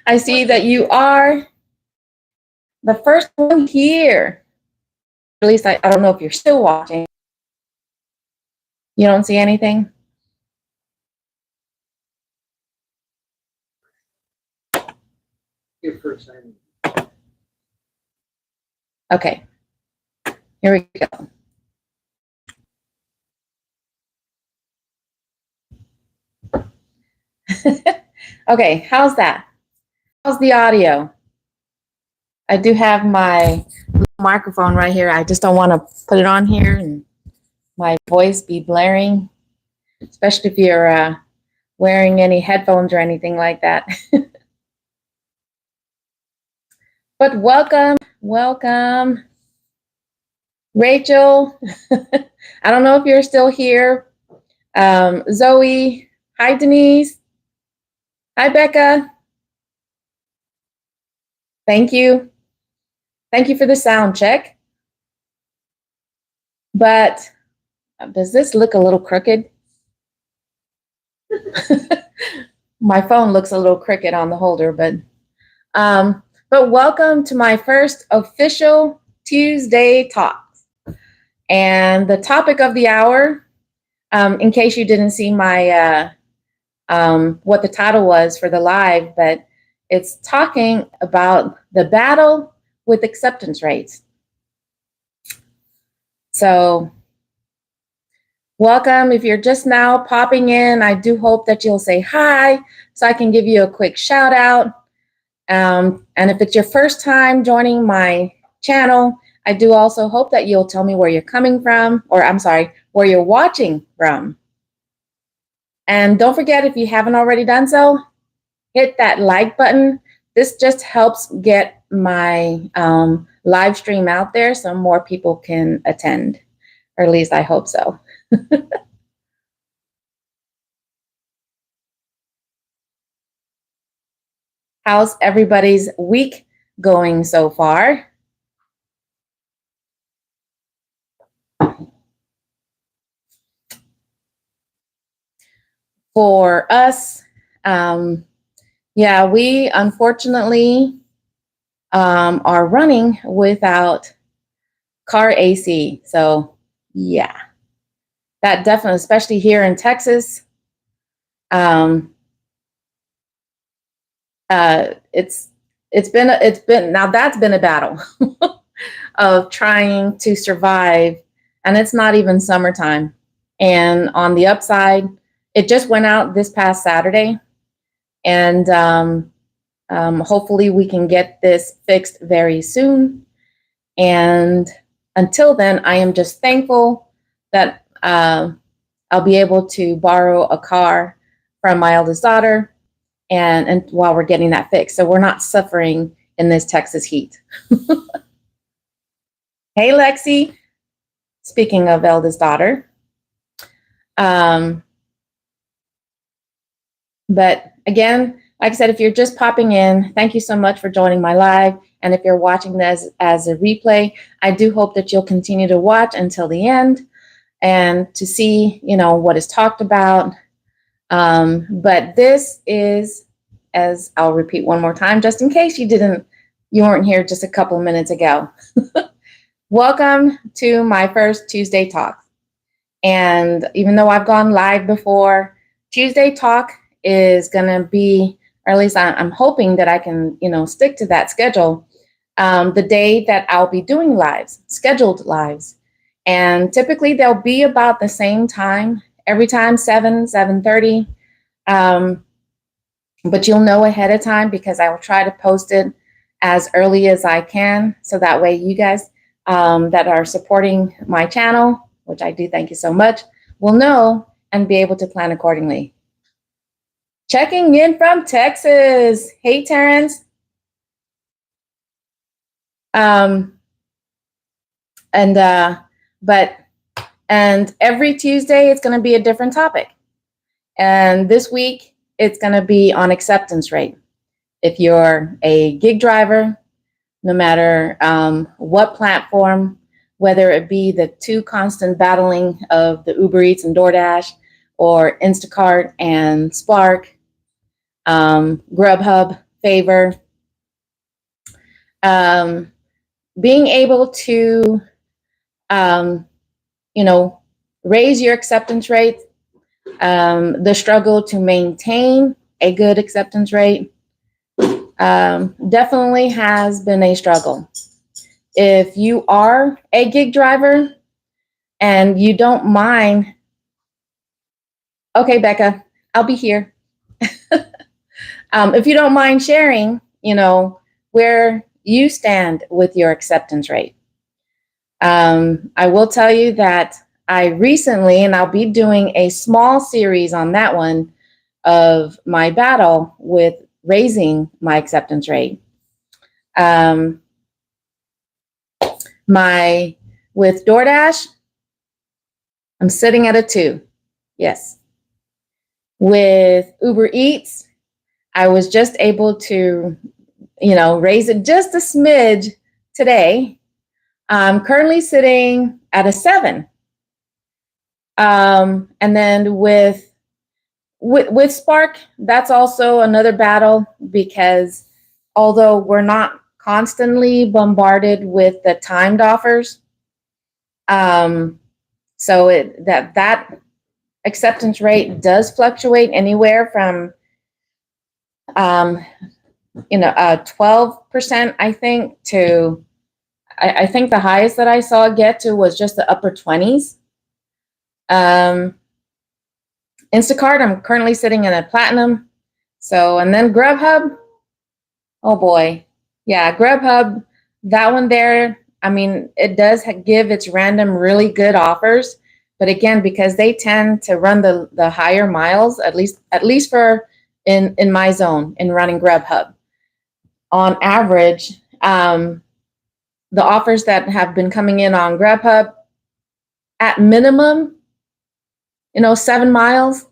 I see that you are the first one here. At least I don't know if you're still watching. You don't see anything? Your first time. Okay. Here we go. Okay, how's that? How's the audio? I do have my microphone right here. I just don't want to put it on here and my voice be blaring, especially if you're wearing any headphones or anything like that. But welcome, welcome. Rachel, I don't know if you're still here. Zoe, hi Denise. Hi Becca. Thank you. Thank you for the sound check. But does this look a little crooked? My phone looks a little crooked on the holder, but welcome to my first official Tuesday Talks. And the topic of the hour, in case you didn't see my what the title was for the live, but it's talking about the battle with acceptance rates. So welcome. If you're just now popping in, I do hope that you'll say hi so I can give you a quick shout out. And if it's your first time joining my channel, I do also hope that you'll tell me where you're coming from, or I'm sorry, where you're watching from. And don't forget, if you haven't already done so, hit that like button. This just helps get my live stream out there so more people can attend, or at least I hope so. How's everybody's week going so far? For us, yeah, we unfortunately are running without car AC. So yeah, that definitely, especially here in Texas, it's been now that's been a battle of trying to survive, and it's not even summertime. And on the upside, it just went out this past Saturday, and hopefully we can get this fixed very soon. And until then, I am just thankful that I'll be able to borrow a car from my eldest daughter, and while we're getting that fixed, so we're not suffering in this Texas heat. Hey, Lexi. Speaking of eldest daughter. But again, like I said, if you're just popping in, thank you so much for joining my live. And if you're watching this as a replay, I do hope that you'll continue to watch until the end and to see, you know, what is talked about. But this is, as I'll repeat one more time, just in case you weren't here just a couple minutes ago. Welcome to my first Tuesday Talk. And even though I've gone live before, Tuesday Talk is going to be, or at least I'm hoping that I can, you know, stick to that schedule, the day that I'll be doing lives, scheduled lives. And typically they'll be about the same time, every time, 7:30. But you'll know ahead of time because I will try to post it as early as I can. So that way you guys that are supporting my channel, which I do thank you so much, will know and be able to plan accordingly. Checking in from Texas. Hey, Terrence. And every Tuesday, it's going to be a different topic. And this week, it's going to be on acceptance rate. If you're a gig driver, no matter what platform, whether it be the two constant battling of the Uber Eats and DoorDash or Instacart and Spark, Grubhub favor. Being able to, raise your acceptance rate, the struggle to maintain a good acceptance rate definitely has been a struggle. If you are a gig driver and you don't mind, okay, Becca, I'll be here. If you don't mind sharing, where you stand with your acceptance rate. I will tell you that I recently, and I'll be doing a small series on that one, of my battle with raising my acceptance rate. With DoorDash, I'm sitting at a 2. Yes. With Uber Eats, I was just able to, raise it just a smidge today. I'm currently sitting at a 7. And then with Spark, that's also another battle, because although we're not constantly bombarded with the timed offers, so that acceptance rate does fluctuate anywhere from 12%, I think, to I think the highest that I saw it get to was just the upper 20s. Instacart, I'm currently sitting in a platinum. So, and then Grubhub, oh boy. Yeah, Grubhub, that one there, I mean, it does give its random really good offers. But again, because they tend to run the higher miles, at least for in my zone in running Grubhub, on average, the offers that have been coming in on Grubhub, at minimum, 7 miles,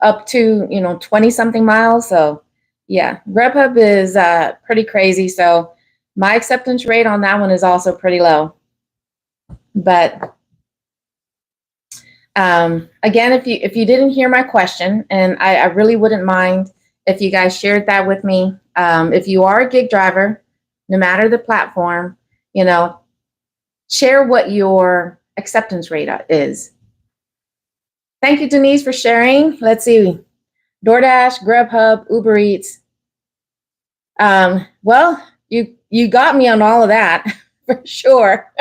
up to, 20 something miles. So yeah, Grubhub is pretty crazy. So my acceptance rate on that one is also pretty low. But again, if you didn't hear my question, and I really wouldn't mind if you guys shared that with me. If you are a gig driver, no matter the platform, share what your acceptance rate is. Thank you, Denise, for sharing. Let's see. DoorDash, Grubhub, Uber Eats. Well, you got me on all of that for sure.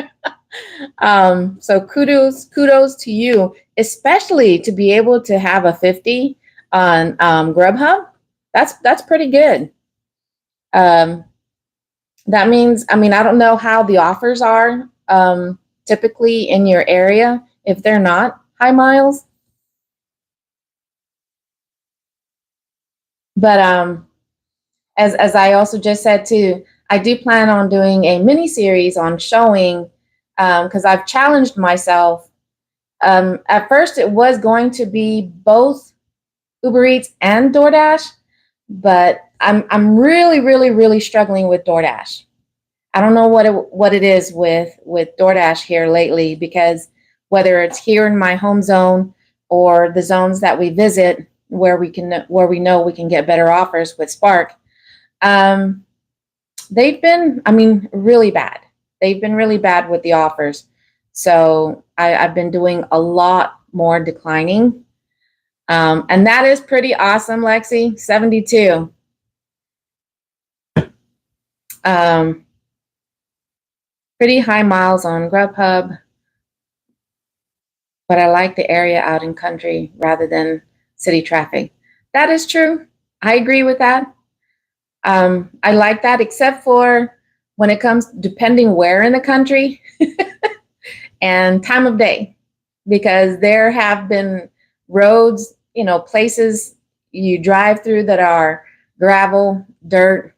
So kudos to you, especially to be able to have a 50 on Grubhub. That's pretty good. That means, I don't know how the offers are typically in your area if they're not high miles. But as I also just said too, I do plan on doing a mini series on showing, because I've challenged myself. At first, it was going to be both Uber Eats and DoorDash, but I'm really, really, really struggling with DoorDash. I don't know what it is with DoorDash here lately, because whether it's here in my home zone or the zones that we visit where we know we can get better offers with Spark, they've been, really bad. They've been really bad with the offers. So I've been doing a lot more declining. And that is pretty awesome, Lexi. 72. Pretty high miles on Grubhub, but I like the area out in country rather than city traffic. That is true. I agree with that. I like that, except for when it comes, depending where in the country and time of day, because there have been roads, places you drive through that are gravel, dirt,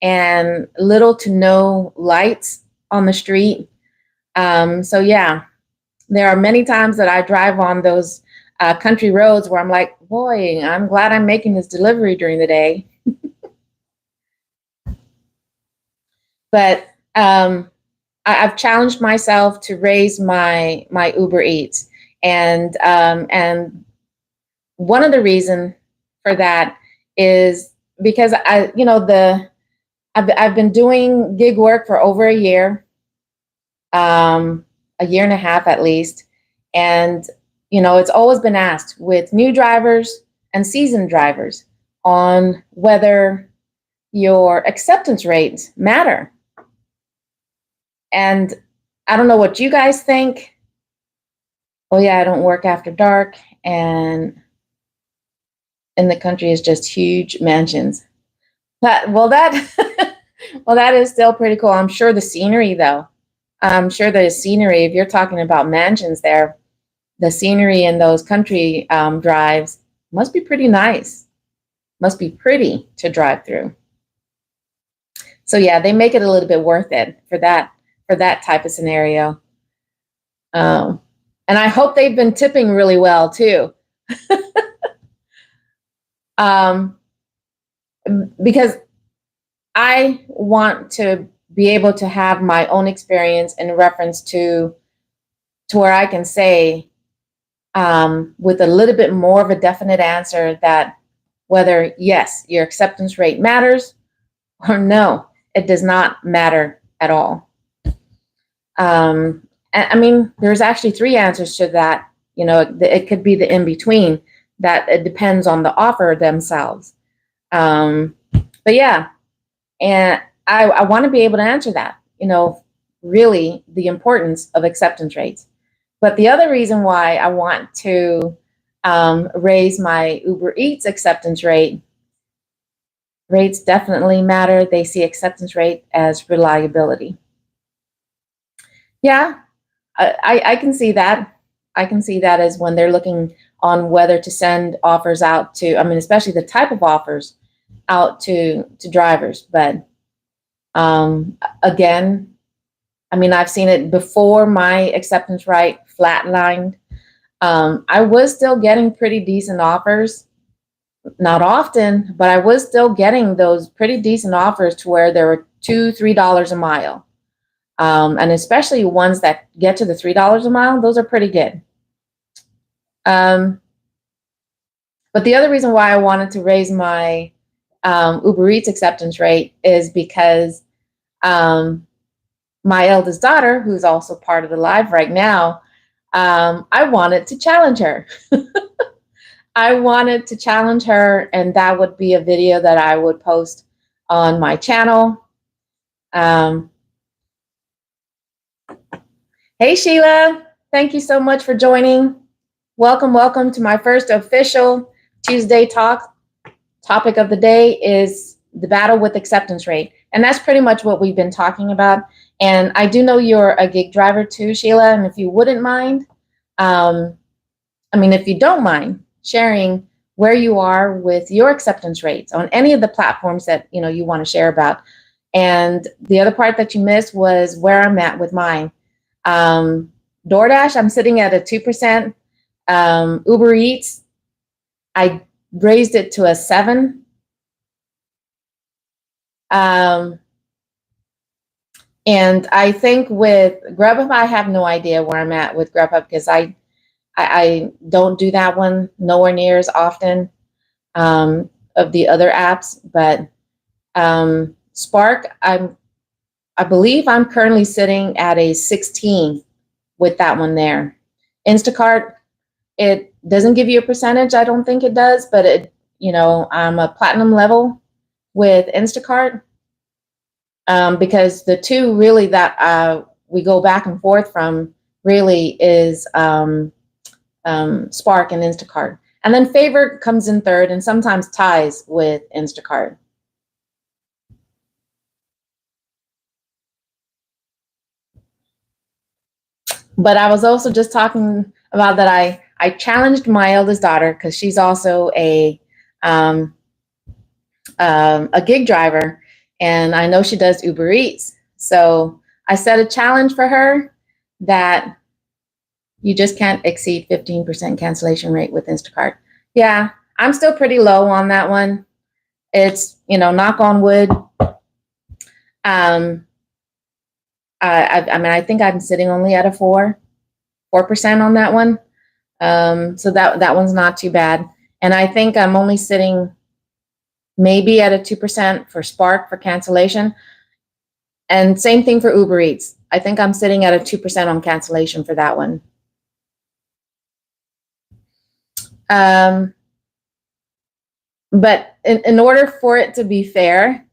and little to no lights on the street. So yeah, there are many times that I drive on those country roads where I'm like, boy, I'm glad I'm making this delivery during the day. But I've challenged myself to raise my Uber Eats, and one of the reasons for that is because I've been doing gig work for over a year and a half at least. And, it's always been asked with new drivers and seasoned drivers on whether your acceptance rates matter. And I don't know what you guys think. Oh yeah, I don't work after dark, and in the country is just huge mansions. That is still pretty cool. I'm sure the scenery though. I'm sure the scenery, if you're talking about mansions there, the scenery in those country drives must be pretty nice. Must be pretty to drive through. So yeah, they make it a little bit worth it for that type of scenario. And I hope they've been tipping really well too. Because I want to be able to have my own experience in reference to where I can say with a little bit more of a definite answer that whether, yes, your acceptance rate matters or no, it does not matter at all. I mean, there's actually three answers to that. It could be the in between, that it depends on the offer themselves. But yeah, and I want to be able to answer that, really the importance of acceptance rates. But the other reason why I want to raise my Uber Eats acceptance rate, rates definitely matter. They see acceptance rate as reliability. Yeah, I can see that. I can see that as when they're looking on whether to send offers out to, especially the type of offers out to drivers. But again, I've seen it before my acceptance rate flatlined. I was still getting pretty decent offers. Not often, but I was still getting those pretty decent offers to where there were $2-3 a mile. And especially ones that get to the $3 a mile, those are pretty good. But the other reason why I wanted to raise my Uber Eats acceptance rate is because my eldest daughter, who's also part of the live right now, I wanted to challenge her. I wanted to challenge her, and that would be a video that I would post on my channel. Hey, Sheila, thank you so much for joining. Welcome to my first official Tuesday talk. Topic of the day is the battle with acceptance rate. And that's pretty much what we've been talking about. And I do know you're a gig driver too, Sheila. And if you wouldn't mind, if you don't mind sharing where you are with your acceptance rates on any of the platforms that you want to share about. And the other part that you missed was where I'm at with mine. DoorDash, I'm sitting at a 2%. Uber Eats, I raised it to a 7. And I think with Grubhub, I have no idea where I'm at with Grubhub because I don't do that one nowhere near as often of the other apps. But Spark, I believe I'm currently sitting at a 16 with that one there. Instacart, it doesn't give you a percentage. I don't think it does, but I'm a platinum level with Instacart because the two really that we go back and forth from really is Spark and Instacart. And then Favorite comes in third and sometimes ties with Instacart. But I was also just talking about that I challenged my eldest daughter because she's also a gig driver, and I know she does Uber Eats. So I set a challenge for her that you just can't exceed 15% cancellation rate with Instacart. Yeah, I'm still pretty low on that one. It's, knock on wood. I think I'm sitting only at a 4% on that one. So that one's not too bad. And I think I'm only sitting maybe at a 2% for Spark for cancellation. And same thing for Uber Eats. I think I'm sitting at a 2% on cancellation for that one. But in order for it to be fair,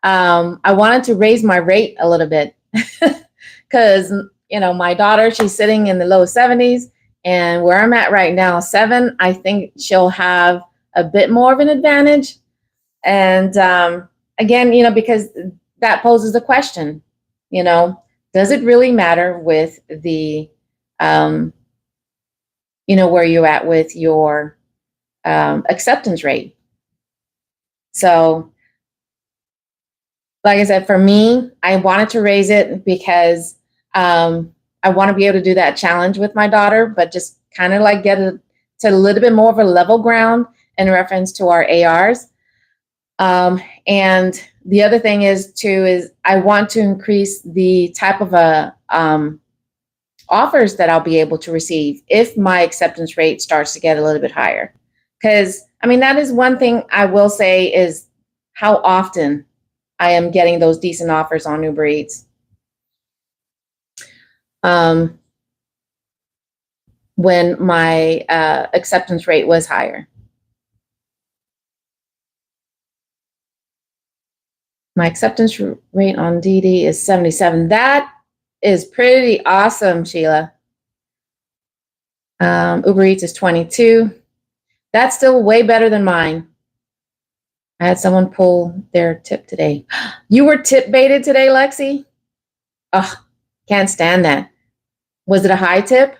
I wanted to raise my rate a little bit because, my daughter, she's sitting in the low 70s, and where I'm at right now, 7, I think she'll have a bit more of an advantage. And again, because that poses a question, does it really matter with the, where you're at with your acceptance rate? So, like I said, for me, I wanted to raise it because I want to be able to do that challenge with my daughter, but just kind of like get it to a little bit more of a level ground in reference to our ARs. And the other thing is I want to increase the type of offers that I'll be able to receive if my acceptance rate starts to get a little bit higher. Because, that is one thing I will say is how often I am getting those decent offers on Uber Eats. When my acceptance rate was higher. My acceptance rate on DiDi is 77. That is pretty awesome, Sheila. Uber Eats is 22. That's still way better than mine. I had someone pull their tip today. You were tip baited today, Lexi? Ugh, can't stand that. Was it a high tip?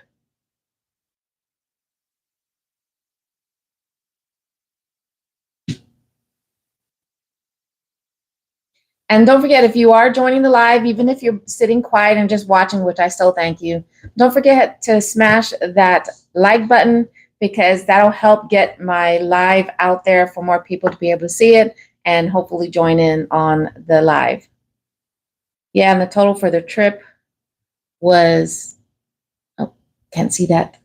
And don't forget, if you are joining the live, even if you're sitting quiet and just watching, which I still thank you, don't forget to smash that like button, because that'll help get my live out there for more people to be able to see it and hopefully join in on the live. Yeah, and the total for the trip was, oh, can't see that.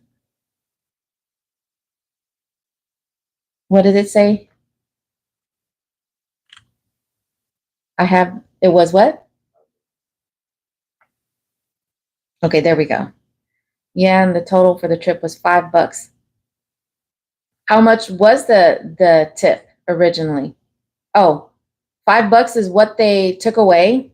What did it say? It was what? Okay, there we go. Yeah, and the total for the trip was $5. How much was the tip originally? Oh, $5 is what they took away.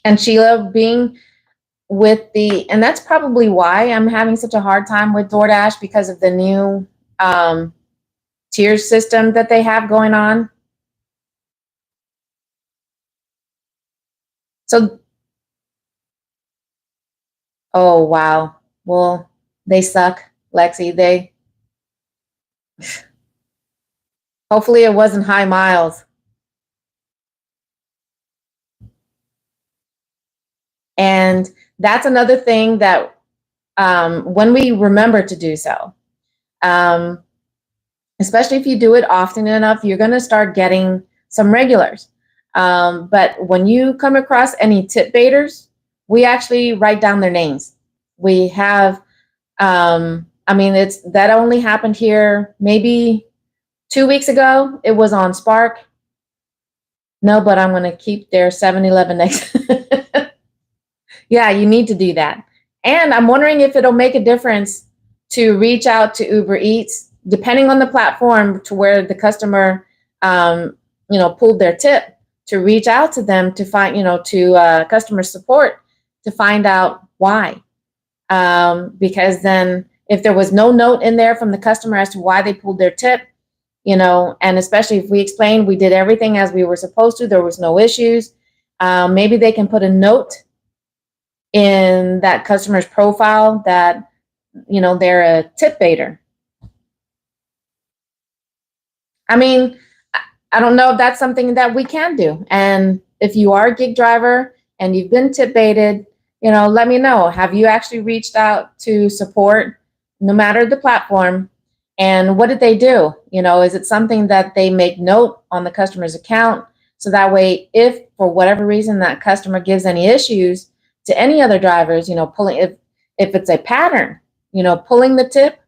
And Sheila, being with and that's probably why I'm having such a hard time with DoorDash, because of the new tier system that they have going on. So, oh, wow. Well, they suck, Lexi. Hopefully it wasn't high miles. And that's another thing that when we remember to do so, especially if you do it often enough, you're going to start getting some regulars. But when you come across any tip baiters, we actually write down their names. We have, that only happened here maybe 2 weeks ago. It was on Spark. No, but I'm going to keep their 7-Eleven next. Yeah, you need to do that. And I'm wondering if it'll make a difference to reach out to Uber Eats, depending on the platform, to where the customer, pulled their tip, to reach out to them to find, to customer support to find out why. Because then if there was no note in there from the customer as to why they pulled their tip, and especially if we explained we did everything as we were supposed to, there was no issues, maybe they can put a note in that customer's profile that, they're a tip baiter. I don't know if that's something that we can do. And if you are a gig driver and you've been tip baited, let me know. Have you actually reached out to support, no matter the platform? And what did they do? Is it something that they make note on the customer's account So that way, if for whatever reason that customer gives any issues to any other drivers, pulling, if it's a pattern, pulling the tip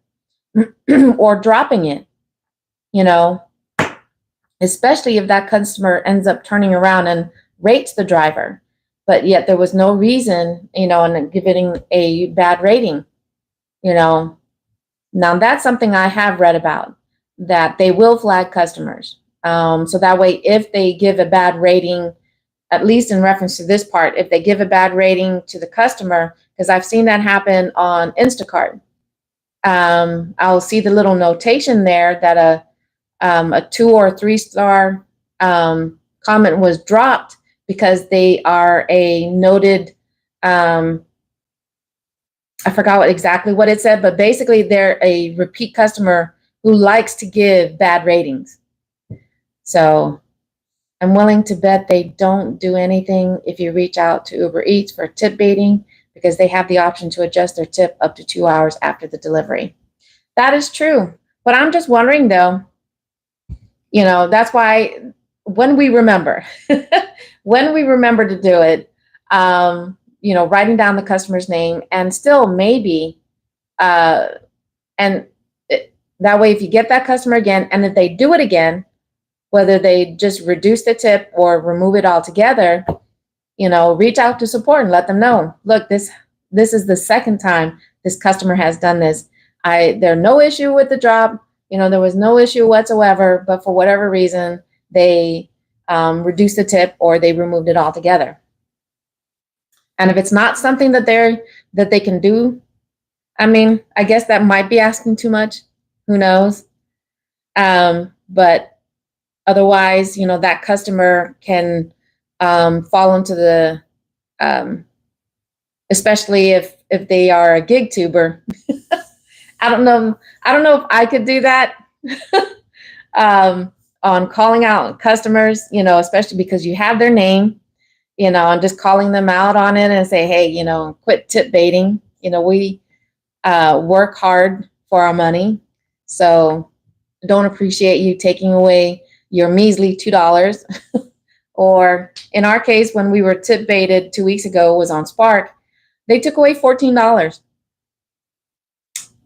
or dropping it, you know, especially if that customer ends up turning around and rates the driver, but yet there was no reason, and giving a bad rating, now that's something I have read about, that they will flag customers. So that way, if they give a bad rating, at least in reference to this part, if they give a bad rating to the customer, because I've seen that happen on Instacart, I'll see the little notation there that a 2 or 3 star comment was dropped because they are a noted, I forgot exactly what it said, but basically they're a repeat customer who likes to give bad ratings. So I'm willing to bet they don't do anything if you reach out to Uber Eats for tip baiting, because they have the option to adjust their tip up to 2 hours after the delivery. That is true. But I'm just wondering though, that's why when we remember, when we remember to do it, writing down the customer's name, and still maybe, and that way, if you get that customer again, and if they do it again, whether they just reduce the tip or remove it altogether, reach out to support and let them know, look, this is the second time this customer has done this. There's no issue with the drop. There was no issue whatsoever, but for whatever reason, they reduced the tip or they removed it altogether. And if it's not something that they can do, I guess that might be asking too much. Who knows? But otherwise, that customer can fall into the, especially if they are a gig tuber. I don't know if I could do that on calling out customers, especially because you have their name, and just calling them out on it and say, hey, quit tip baiting. We work hard for our money. So don't appreciate you taking away your measly $2. Or in our case, when we were tip baited 2 weeks ago, was on Spark, they took away $14.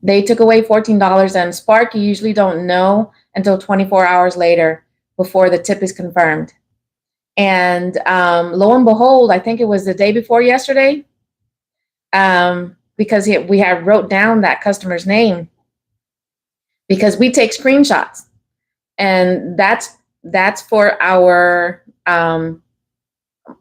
They took away $14, and Spark, you usually don't know until 24 hours later before the tip is confirmed. And lo and behold, I think it was the day before yesterday, because we had wrote down that customer's name, because we take screenshots, and that's for our,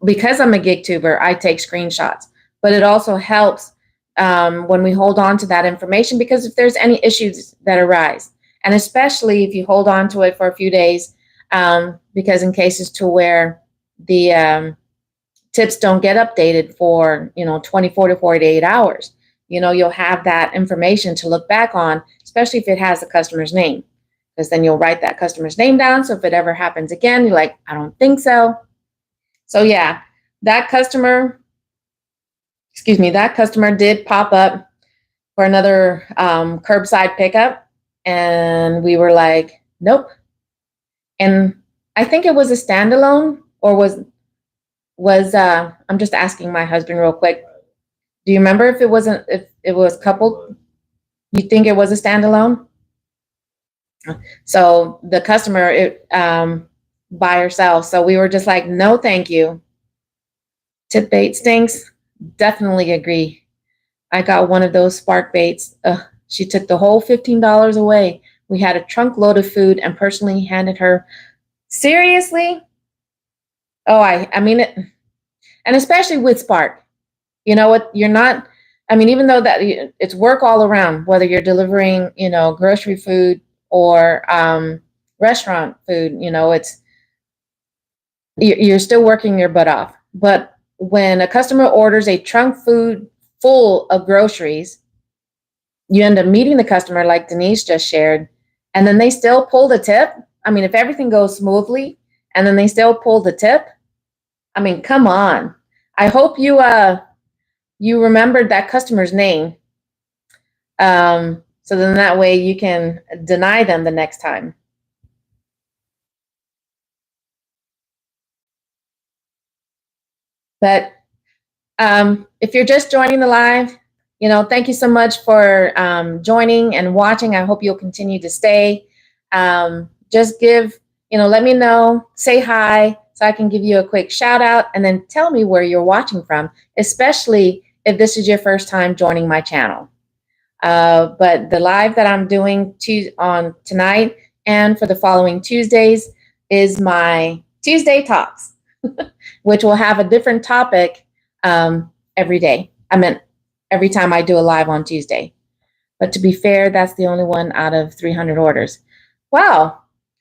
because I'm a gig tuber, I take screenshots, but it also helps when we hold on to that information, because if there's any issues that arise, and especially if you hold on to it for a few days, because in cases to where the tips don't get updated for 24 to 48 hours, you'll have that information to look back on, especially if it has the customer's name, because then you'll write that customer's name down. So if it ever happens again, you're like, I don't think so. So yeah, that customer did pop up for another curbside pickup, and we were like, nope. And I think it was a standalone, or was I'm just asking my husband real quick. Do you remember if it was coupled? You think it was a standalone? So the customer, by herself. So we were just like, no, thank you. Tip bait stinks. Definitely agree. I got one of those Spark baits. She took the whole $15 away. We had a trunk load of food and personally handed her. Seriously? Oh, I mean it. And especially with Spark, you know what? You're not, even though that it's work all around, whether you're delivering, grocery food or restaurant food, you're still working your butt off. But when a customer orders a trunk food full of groceries, you end up meeting the customer like Denise just shared, and then they still pull the tip. If everything goes smoothly and then they still pull the tip, come on. I hope you remembered that customer's name. So then that way you can deny them the next time. But if you're just joining the live, thank you so much for joining and watching. I hope you'll continue to stay. Just let me know, say hi, so I can give you a quick shout out, and then tell me where you're watching from, especially if this is your first time joining my channel. But the live that I'm doing on tonight and for the following Tuesdays is my Tuesday Talks, which will have a different topic every day. Every time I do a live on Tuesday. But to be fair, that's the only one out of 300 orders. Wow.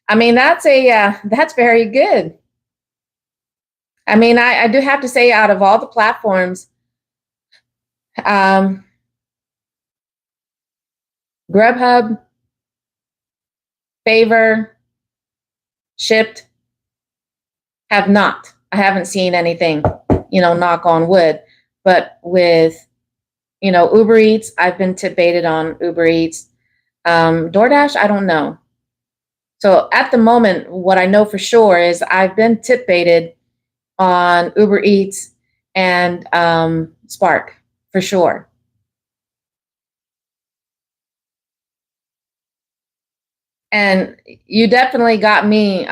That's very good. I do have to say, out of all the platforms, Grubhub, Favor, Shipt have not. I haven't seen anything, knock on wood. But with, Uber Eats, I've been tip baited on Uber Eats. DoorDash, I don't know. So at the moment, what I know for sure is I've been tip baited on Uber Eats and Spark, for sure. And you definitely got me.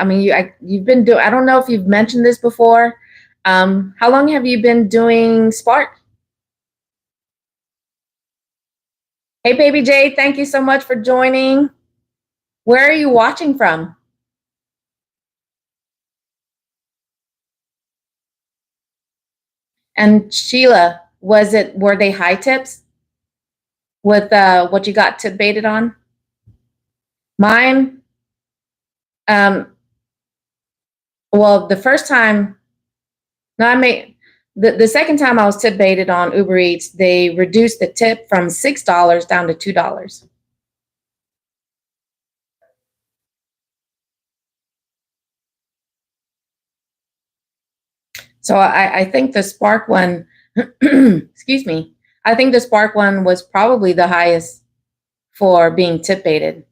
You've been doing, I don't know if you've mentioned this before. How long have you been doing Spark? Hey, Baby J, thank you so much for joining. Where are you watching from? And Sheila, were they high tips with what you got tip baited on? Mine, well, the first time, the second time I was tip baited on Uber Eats, they reduced the tip from $6 down to $2. So I think the Spark one, excuse me, I think the Spark one was probably the highest for being tip baited.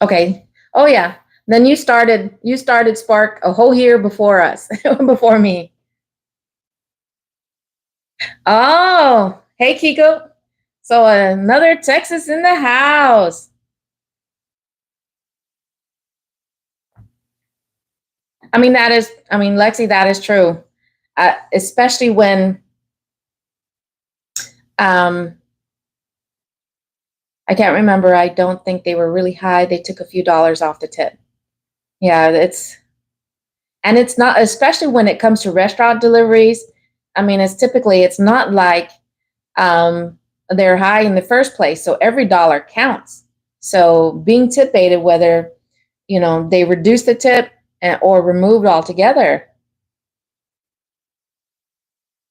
Okay. Oh yeah. Then you started Spark a whole year before us, before me. Oh, hey Kiko. So another Texas in the house. Lexi, that is true. Especially when I can't remember. I don't think they were really high. They took a few dollars off the tip. Yeah, it's not, especially when it comes to restaurant deliveries. It's not like they're high in the first place. So every dollar counts. So being tip baited, whether, they reduce the tip or removed altogether,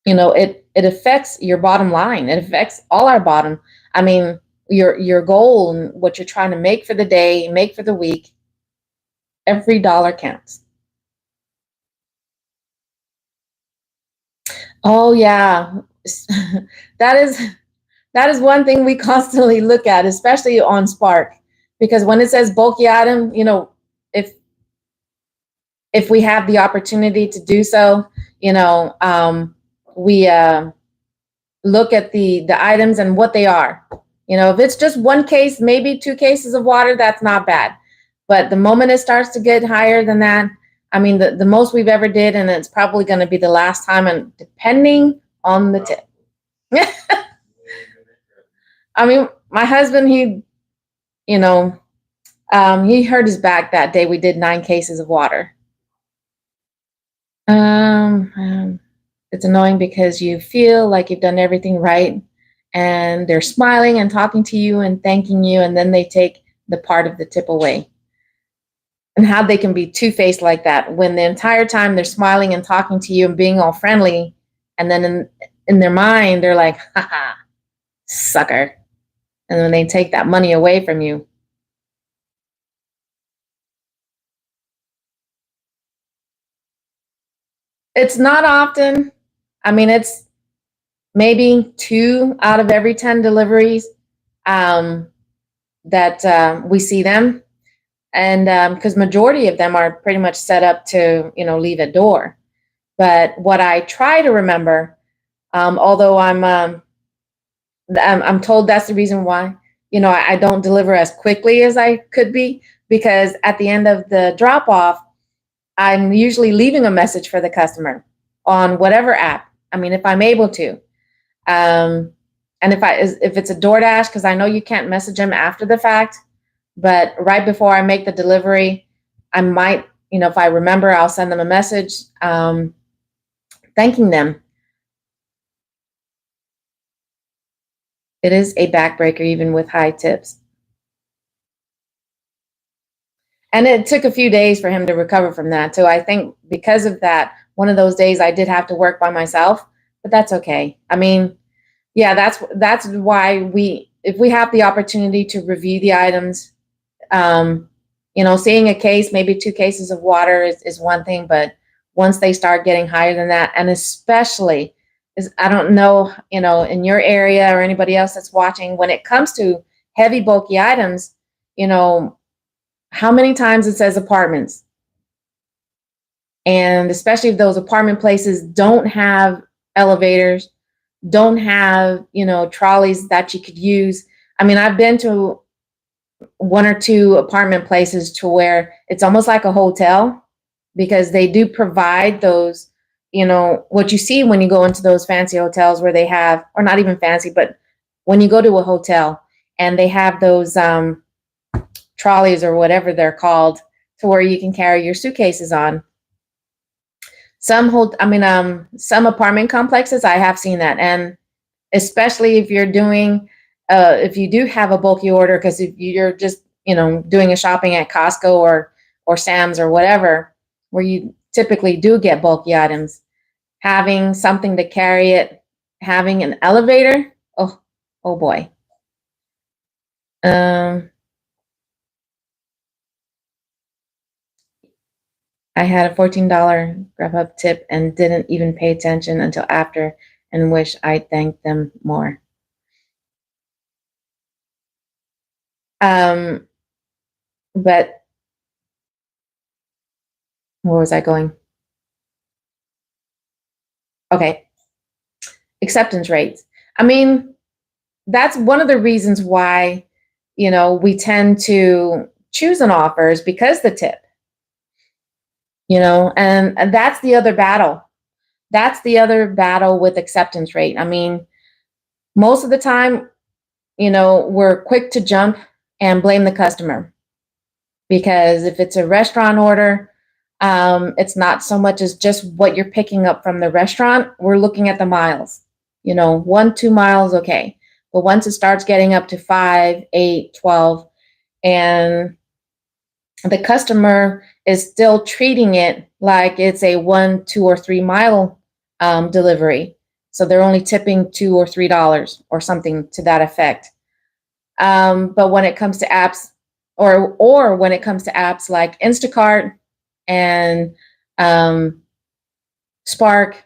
it affects your bottom line. It affects all our bottom. Your goal and what you're trying to make for the day, make for the week, every dollar counts. Oh yeah. that is one thing we constantly look at, especially on Spark, because when it says bulky item, if we have the opportunity to do so, we look at the items and what they are. If it's just one case, maybe 2 cases of water, that's not bad. But the moment it starts to get higher than that, the most we've ever did, and it's probably going to be the last time, and depending on the tip. My husband, he hurt his back that day. We did 9 cases of water. It's annoying because you feel like you've done everything right, and they're smiling and talking to you and thanking you, and then they take the part of the tip away. And how they can be two-faced like that when the entire time they're smiling and talking to you and being all friendly, and then in their mind they're like, haha, sucker. And then they take that money away from you. It's not often. It's maybe 2 out of every 10 deliveries that we see them. And because majority of them are pretty much set up to, leave at door. But what I try to remember, although I'm told that's the reason why, I don't deliver as quickly as I could be, because at the end of the drop off, I'm usually leaving a message for the customer on whatever app. I mean, if I'm able to. Um, and if it's a DoorDash, because I know you can't message them after the fact, but right before I make the delivery, I might, if I remember, I'll send them a message thanking them. It is a backbreaker, even with high tips. And it took a few days for him to recover from that. So I think because of that, one of those days I did have to work by myself, but that's okay. I mean, yeah, that's why if we have the opportunity to review the items, seeing a case, maybe 2 cases of water is one thing, but once they start getting higher than that, and especially I don't know, in your area or anybody else that's watching, when it comes to heavy, bulky items, how many times it says apartments? And especially if those apartment places don't have elevators, don't have, trolleys that you could use. I mean, I've been to 1 or 2 apartment places to where it's almost like a hotel, because they do provide those, what you see when you go into those fancy hotels where they have, or not even fancy, but when you go to a hotel and they have those trolleys or whatever they're called, to where you can carry your suitcases on. Some apartment complexes, I have seen that. And especially if you're doing, if you do have a bulky order, because if you're just, doing a shopping at Costco or Sam's or whatever, where you typically do get bulky items, having something to carry it, having an elevator, oh boy. I had a $14 Grubhub tip and didn't even pay attention until after, and wish I thanked them more. But where was I going? Okay. Acceptance rates. I mean, that's one of the reasons why, we tend to choose an offer, is because the tip, and that's the other battle. That's the other battle with acceptance rate. I mean, most of the time, we're quick to jump and blame the customer, because if it's a restaurant order, it's not so much as just what you're picking up from the restaurant. We're looking at the miles, 1, 2 miles. Okay. But once it starts getting up to 5, 8, 12, and the customer is still treating it like it's a 1, 2, or 3 mile delivery. So they're only tipping $2 or $3 or something to that effect. But when it comes to apps, or when it comes to apps like Instacart and Spark,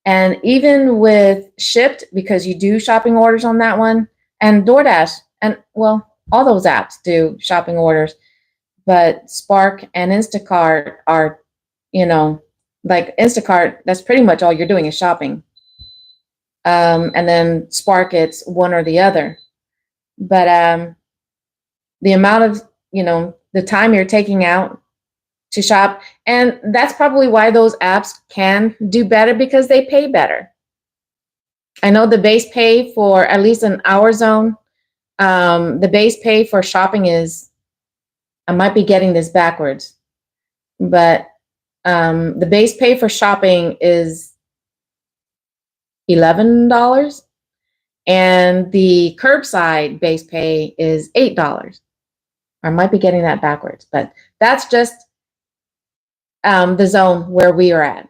and even with Shipt, because you do shopping orders on that one, and DoorDash, and well, all those apps do shopping orders, but Spark and Instacart are, like Instacart, that's pretty much all you're doing is shopping. And then Spark, it's one or the other. But the amount of, the time you're taking out to shop, and that's probably why those apps can do better, because they pay better. I know the base pay for, at least in our zone, the base pay for shopping is, I might be getting this backwards, but the base pay for shopping is $11, and the curbside base pay is $8. I might be getting that backwards, but that's just the zone where we are at.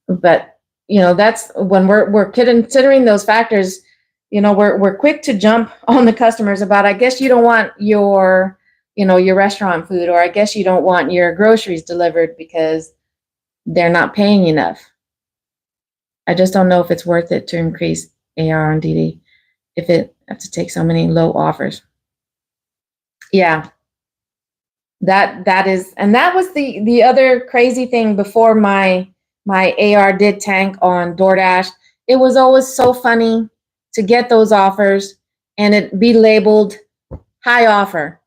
But that's when we're considering those factors. We're quick to jump on the customers about, I guess you don't want your your restaurant food, or I guess you don't want your groceries delivered because they're not paying enough. I just don't know if it's worth it to increase AR on DD if it have to take so many low offers. Yeah. That is, and that was the other crazy thing before my AR did tank on DoorDash. It was always so funny to get those offers and it be labeled high offer.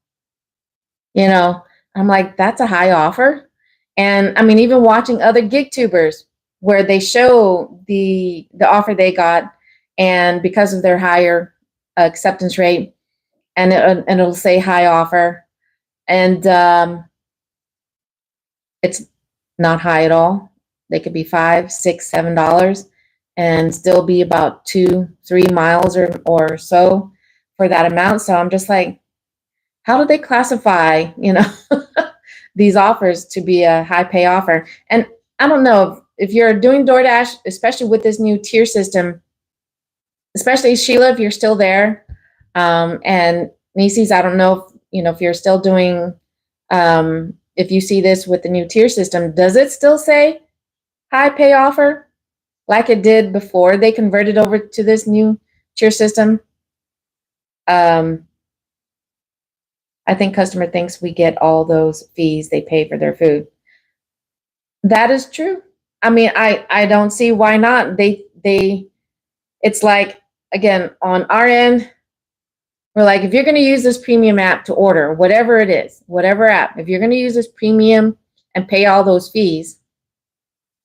You know, I'm like, that's a high offer. And I mean, even watching other gig tubers where they show the offer they got, and because of their higher acceptance rate, and it'll say high offer, and it's not high at all. They could be $5, $6, $7 and still be about 2, 3 miles or so for that amount. So I'm just like, how do they classify, these offers to be a high pay offer? And I don't know if you're doing DoorDash, especially with this new tier system, especially Sheila, if you're still there, and Nieces, I don't know if you're still doing, if you see this with the new tier system, does it still say high pay offer like it did before they converted over to this new tier system? I think customer thinks we get all those fees they pay for their food. That is true. I mean, I don't see why not. It's like, again, on our end, we're like, if you're going to use this premium app to order, whatever it is, whatever app, if you're going to use this premium and pay all those fees,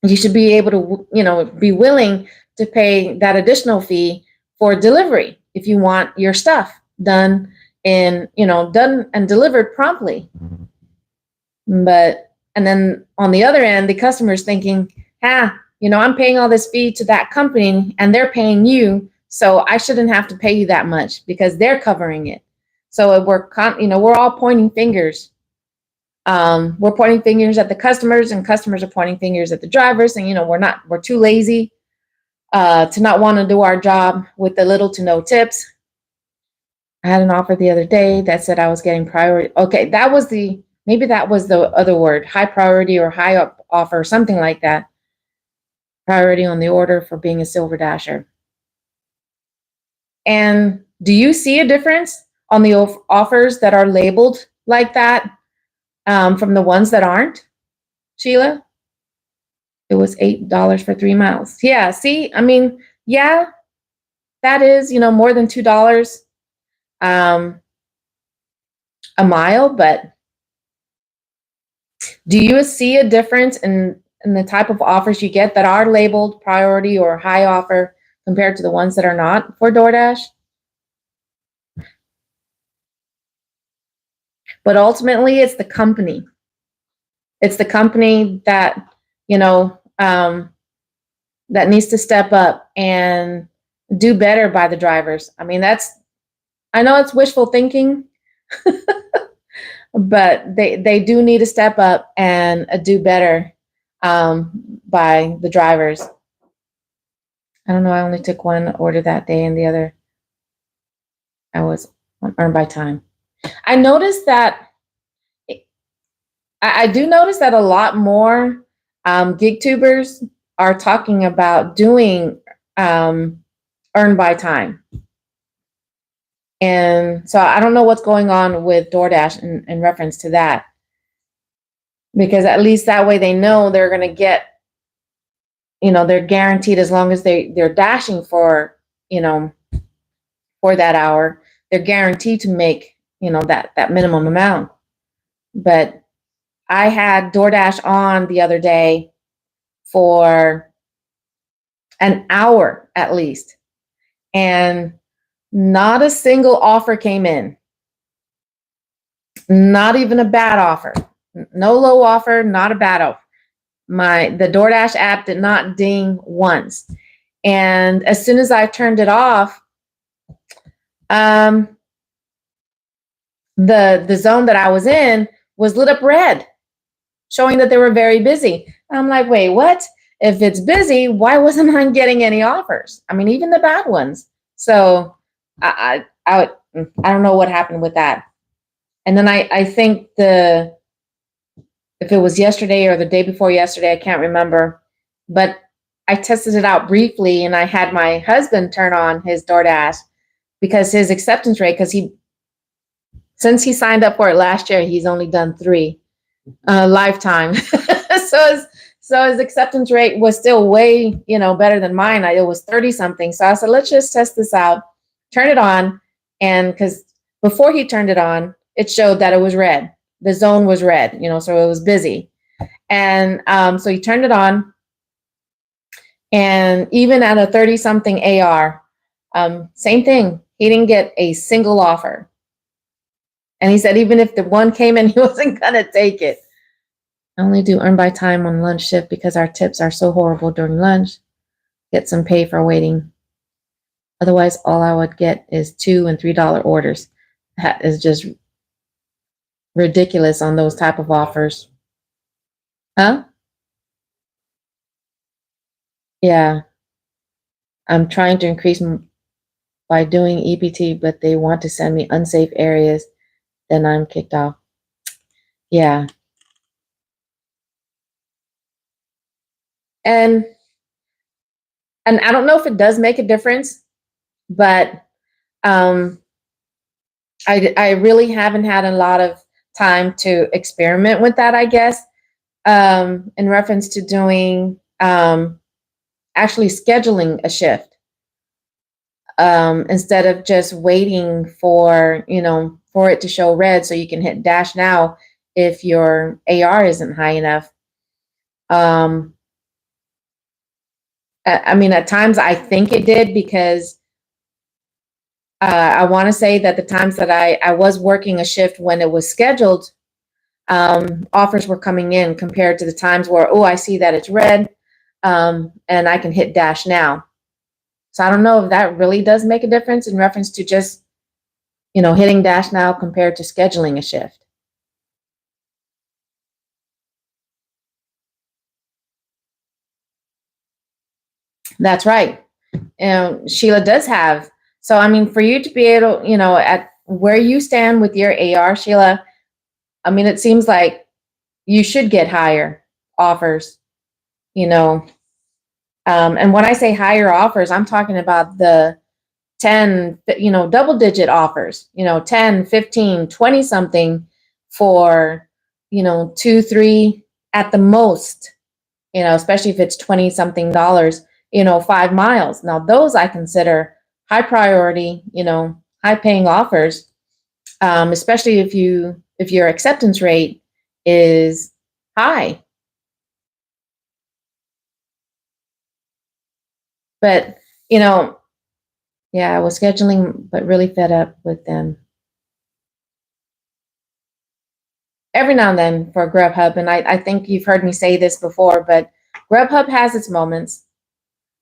you should be able to, be willing to pay that additional fee for delivery if you want your stuff done and delivered promptly. And then on the other end, the customer's thinking, I'm paying all this fee to that company and they're paying you, so I shouldn't have to pay you that much because they're covering it. So we're all pointing fingers. We're pointing fingers at the customers, and customers are pointing fingers at the drivers. And we're too lazy to not want to do our job with the little to no tips. I had an offer the other day that said I was getting priority. Okay, maybe that was the other word, high priority or high up offer, something like that. Priority on the order for being a Silver Dasher. And do you see a difference on the offers that are labeled like that from the ones that aren't, Sheila? It was $8 for 3 miles. Yeah, see, I mean, yeah, that is, more than $2 a mile, but do you see a difference in the type of offers you get that are labeled priority or high offer compared to the ones that are not for DoorDash? But ultimately, it's the company. It's the company that, that needs to step up and do better by the drivers. I mean, I know it's wishful thinking, but they do need to step up and do better by the drivers. I don't know. I only took one order that day, and the other I was earned by time. I noticed that I do notice that a lot more gig tubers are talking about doing earn by time. And so I don't know what's going on with DoorDash in reference to that, because at least that way they know they're going to get, they're guaranteed as long as they're dashing for, for that hour, they're guaranteed to make, that minimum amount. But I had DoorDash on the other day for an hour at least, and not a single offer came in. Not even a bad offer. No low offer, not a bad offer. The DoorDash app did not ding once. And as soon as I turned it off, the zone that I was in was lit up red, showing that they were very busy. I'm like, wait, what? If it's busy, why wasn't I getting any offers? I mean, even the bad ones. So I don't know what happened with that. And then I think if it was yesterday or the day before yesterday, I can't remember, but I tested it out briefly, and I had my husband turn on his DoorDash because his acceptance rate, because he since he signed up for it last year, he's only done 3 lifetime. So his acceptance rate was still way, better than mine. It was 30 something. So I said, let's just test this out, turn it on. And because before he turned it on, it showed that it was red. The zone was red, so it was busy. And so he turned it on. And even at a 30 something AR, same thing. He didn't get a single offer. And he said, even if the one came in, he wasn't going to take it. I only do earn by time on lunch shift because our tips are so horrible during lunch. Get some pay for waiting. Otherwise, all I would get is $2 and $3 orders. That is just ridiculous on those type of offers. Huh? Yeah. I'm trying to increase by doing EPT, but they want to send me unsafe areas. Then I'm kicked off. Yeah. And I don't know if it does make a difference, but I really haven't had a lot of time to experiment with that, I guess, in reference to doing actually scheduling a shift instead of just waiting for, for it to show red so you can hit dash now if your AR isn't high enough. I mean, at times I think it did because I want to say that the times that I was working a shift when it was scheduled, offers were coming in compared to the times where, oh, I see that it's red and I can hit dash now. So I don't know if that really does make a difference in reference to just, hitting dash now compared to scheduling a shift. That's right. Sheila does have. So, I mean, for you to be able, at where you stand with your AR, Sheila, I mean, it seems like you should get higher offers, and when I say higher offers, I'm talking about the 10, double digit offers, 10, 15, 20 something for, 2, 3 at the most, especially if it's 20 something dollars, 5 miles. Now those I consider high priority, high paying offers, especially if your acceptance rate is high. But, yeah, I was scheduling, but really fed up with them. Every now and then for Grubhub, and I think you've heard me say this before, but Grubhub has its moments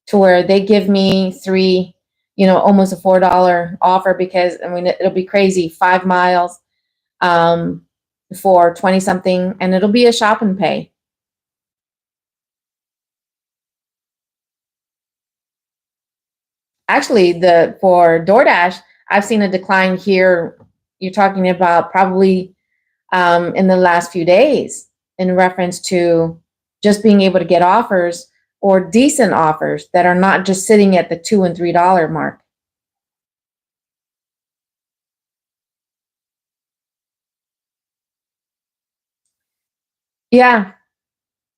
to where they give me 3, almost a $4 offer because, I mean, it'll be crazy, 5 miles for 20 something, and it'll be a shop and pay. Actually, for DoorDash, I've seen a decline here. You're talking about probably in the last few days in reference to just being able to get offers or decent offers that are not just sitting at the $2 and $3 mark. Yeah,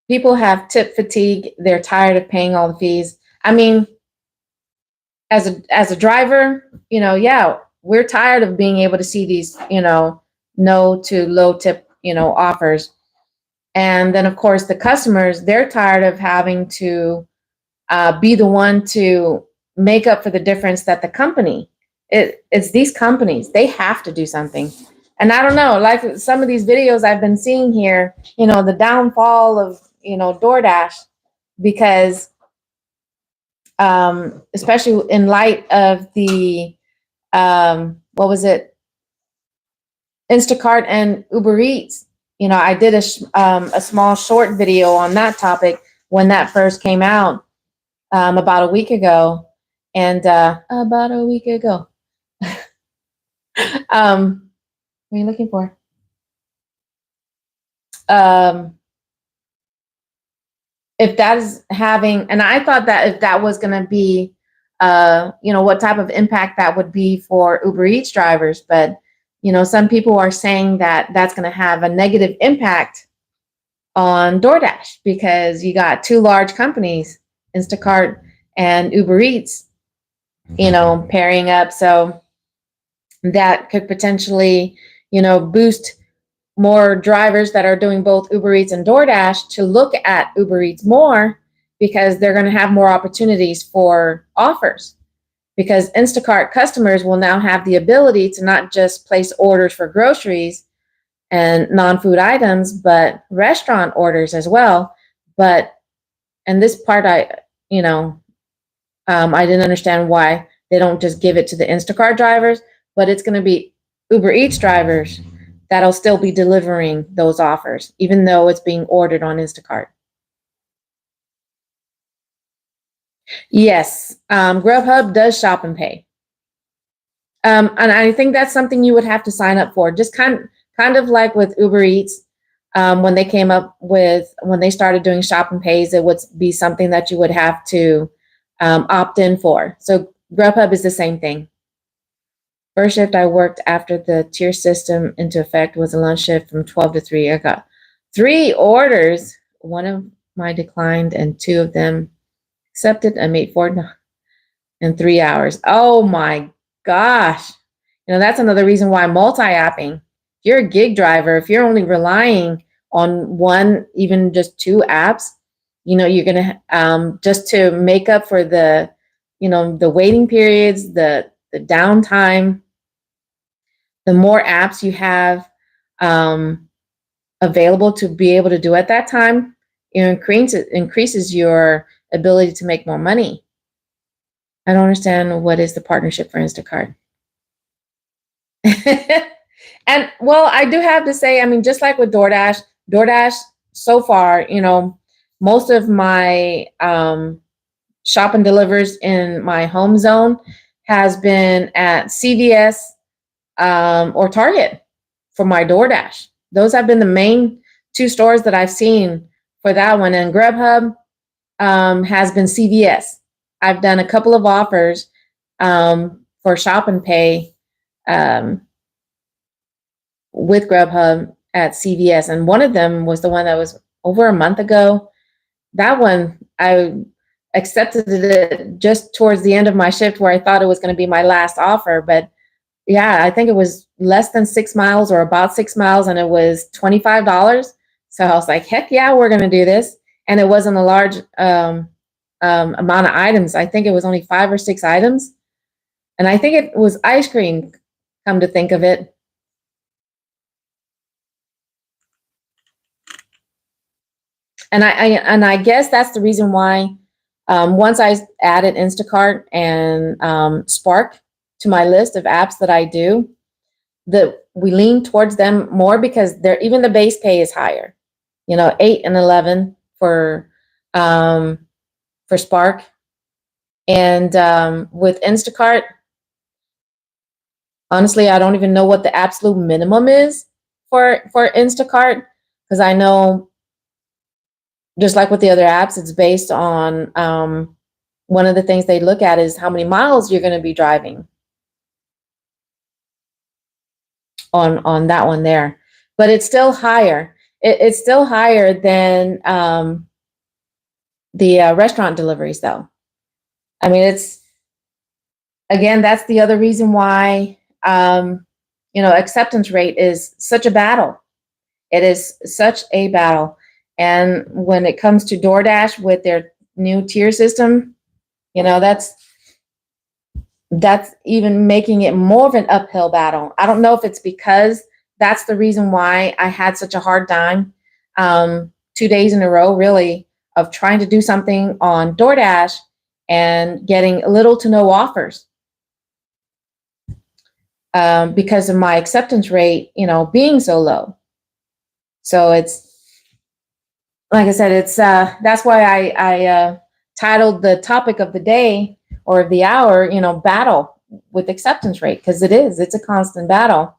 people have tip fatigue. They're tired of paying all the fees. I mean, as a driver, yeah, we're tired of being able to see these, no to low tip, offers. And then of course the customers, they're tired of having to be the one to make up for the difference that the company, it's these companies, they have to do something. And I don't know, like some of these videos I've been seeing here, the downfall of, DoorDash, because especially in light of the, what was it? Instacart and Uber Eats. I did a small short video on that topic when that first came out about a week ago. And about a week ago. What are you looking for? If that is having, and I thought that if that was going to be, what type of impact that would be for Uber Eats drivers, but some people are saying that that's going to have a negative impact on DoorDash because you got two large companies, Instacart and Uber Eats, pairing up. So that could potentially, boost more drivers that are doing both Uber Eats and DoorDash to look at Uber Eats more because they're going to have more opportunities for offers. Because Instacart customers will now have the ability to not just place orders for groceries and non-food items, but restaurant orders as well. And this part, I didn't understand why they don't just give it to the Instacart drivers, but it's going to be Uber Eats drivers that'll still be delivering those offers, even though it's being ordered on Instacart. Yes, Grubhub does shop and pay. And I think that's something you would have to sign up for, just kind of like with Uber Eats. When they started doing shop and pays, it would be something that you would have to opt in for. So Grubhub is the same thing. First shift I worked after the tier system into effect was a lunch shift from 12 to 3. I got 3 orders. One of my declined and 2 of them accepted. I made 4 in 3 hours. Oh my gosh. That's another reason why multi-apping. If you're a gig driver, if you're only relying on one, even just 2 apps, you're going to, just to make up for the waiting periods, the downtime, the more apps you have available to be able to do at that time, it increases your ability to make more money. I don't understand what is the partnership for Instacart. And well, I do have to say, just like with DoorDash so far, most of my shop and delivers in my home zone has been at CVS or Target for my DoorDash. Those have been the main 2 stores that I've seen for that one. And Grubhub has been CVS. I've done a couple of offers for shop and pay with Grubhub at CVS. And one of them was the one that was over a month ago. That one, I accepted it just towards the end of my shift where I thought it was going to be my last offer. But yeah, I think it was less than 6 miles or about 6 miles, and it was $25. So I was like, heck yeah, we're going to do this. And it wasn't a large amount of items. I think it was only 5 or 6 items. And I think it was ice cream, come to think of it. And I guess that's the reason why once I added Instacart and Spark to my list of apps that I do, that we lean towards them more because even the base pay is higher. 8 and 11 for Spark, and with Instacart, honestly, I don't even know what the absolute minimum is for Instacart, because I know, just like with the other apps, it's based on one of the things they look at is how many miles you're going to be driving on that one there. But it's still higher. It's still higher than the restaurant deliveries, though. It's, again, that's the other reason why acceptance rate is such a battle. It is such a battle. And when it comes to DoorDash with their new tier system, that's even making it more of an uphill battle. I don't know if it's because that's the reason why I had such a hard time 2 days in a row, really, of trying to do something on DoorDash and getting little to no offers because of my acceptance rate, being so low. So it's, like I said, it's that's why I titled the topic of the day or of the hour, battle with acceptance rate, because it's a constant battle.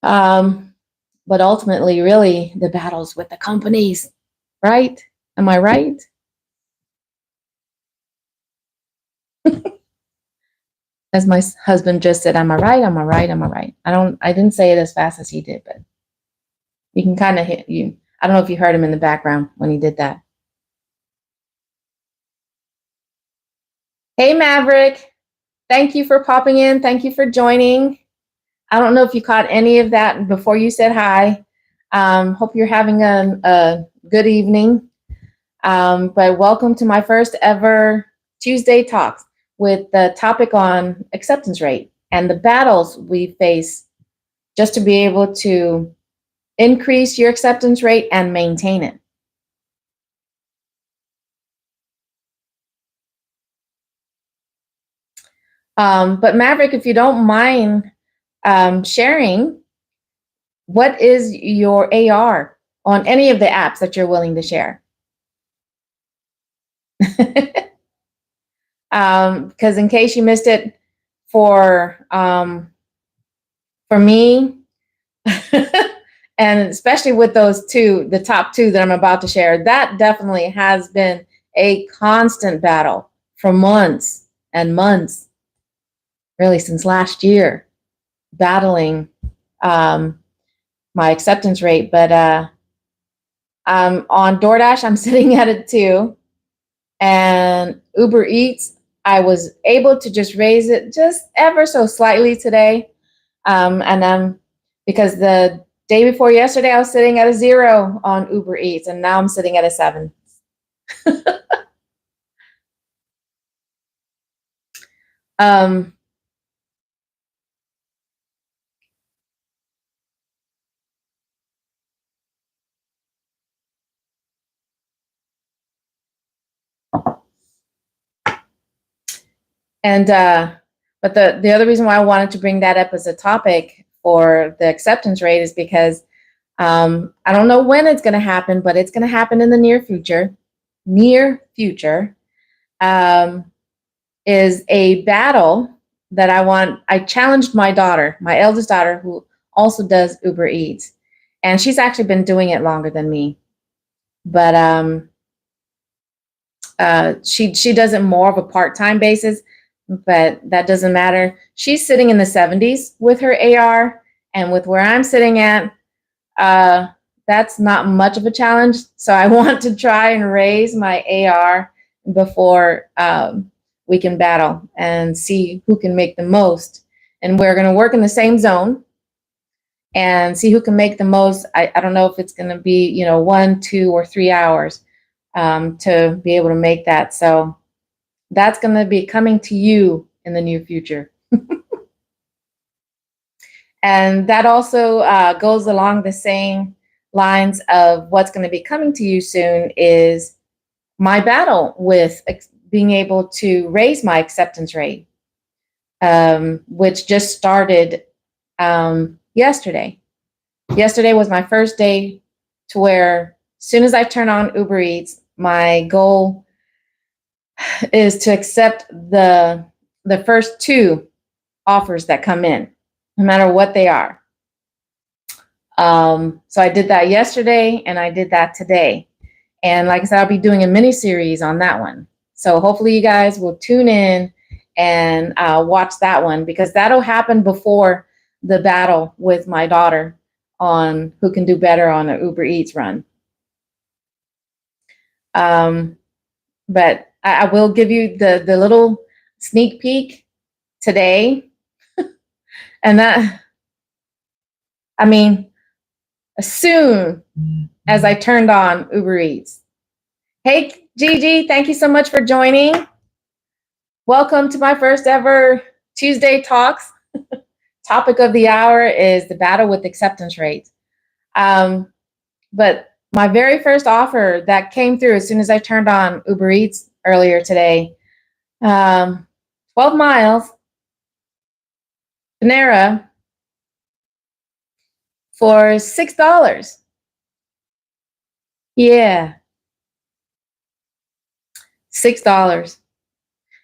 But ultimately, really, the battle's with the companies, right? Am I right? As my husband just said, am I right? Am I right? Am I right? I didn't say it as fast as he did, but you can kind of hit you. I don't know if you heard him in the background when he did that. Hey, Maverick. Thank you for popping in. Thank you for joining. I don't know if you caught any of that before you said hi. Hope you're having a good evening. But welcome to my first ever Tuesday Talks with the topic on acceptance rate and the battles we face just to be able to increase your acceptance rate and maintain it. But Maverick, if you don't mind sharing, what is your AR on any of the apps that you're willing to share? Because in case you missed it, for me, and especially with those two, the top two that I'm about to share, that definitely has been a constant battle for months and months, really since last year, battling my acceptance rate. But on DoorDash, I'm sitting at a 2, and Uber Eats, I was able to just raise it just ever so slightly today. And because the day before yesterday, I was sitting at a 0 on Uber Eats, and now I'm sitting at a 7. And but the other reason why I wanted to bring that up as a topic for the acceptance rate is because I don't know when it's going to happen, but it's going to happen in the near future. Near future is a battle that I challenged my daughter, my eldest daughter, who also does Uber Eats, and she's actually been doing it longer than me. But she does it more of a part-time basis, but that doesn't matter. She's sitting in the 70s with her AR, and with where I'm sitting at, that's not much of a challenge. So I want to try and raise my AR before we can battle and see who can make the most. And we're going to work in the same zone and see who can make the most. I don't know if it's going to be, 1, 2, or 3 hours to be able to make that. So that's going to be coming to you in the near future. And that also goes along the same lines of what's going to be coming to you soon is my battle with being able to raise my acceptance rate, which just started yesterday. Yesterday was my first day to where as soon as I turn on Uber Eats, my goal is to accept the first 2 offers that come in, no matter what they are. So I did that yesterday and I did that today. And like I said, I'll be doing a mini series on that one. So hopefully you guys will tune in and watch that one, because that'll happen before the battle with my daughter on who can do better on an Uber Eats run. But I will give you the little sneak peek today. And that, I mean, as soon as I turned on Uber Eats. Hey, Gigi, thank you so much for joining. Welcome to my first ever Tuesday Talks. Topic of the hour is the battle with acceptance rates. But my very first offer that came through as soon as I turned on Uber Eats earlier today, 12 miles, Panera, for $6. Yeah, $6.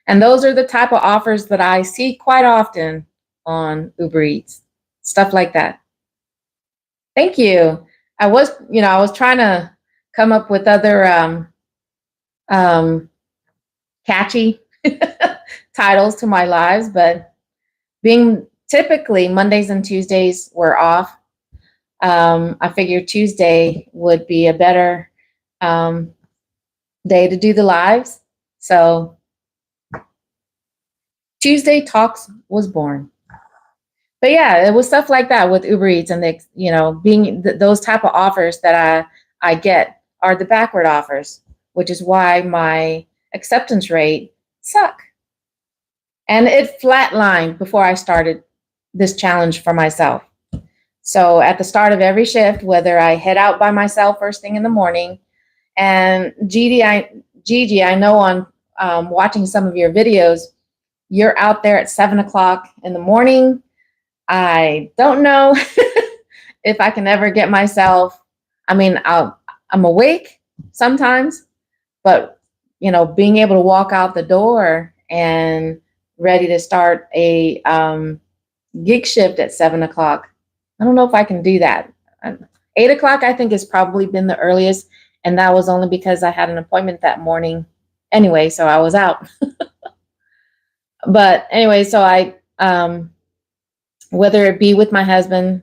And those are the type of offers that I see quite often on Uber Eats, stuff like that. Thank you. I was trying to come up with other catchy titles to my lives, but being typically Mondays and Tuesdays were off, I figured Tuesday would be a better day to do the lives. So Tuesday Talks was born. But yeah, it was stuff like that with Uber Eats and being those type of offers that I get are the backward offers, which is why my acceptance rate suck. And it flatlined before I started this challenge for myself. So at the start of every shift, whether I head out by myself first thing in the morning, and Gigi, I know on watching some of your videos, you're out there at 7 o'clock in the morning. I don't know if I can ever get myself. I mean, I'm awake sometimes, but being able to walk out the door and ready to start a gig shift at 7 o'clock. I don't know if I can do that. 8 o'clock, I think, has probably been the earliest. And that was only because I had an appointment that morning anyway, so I was out. But anyway, so I, whether it be with my husband,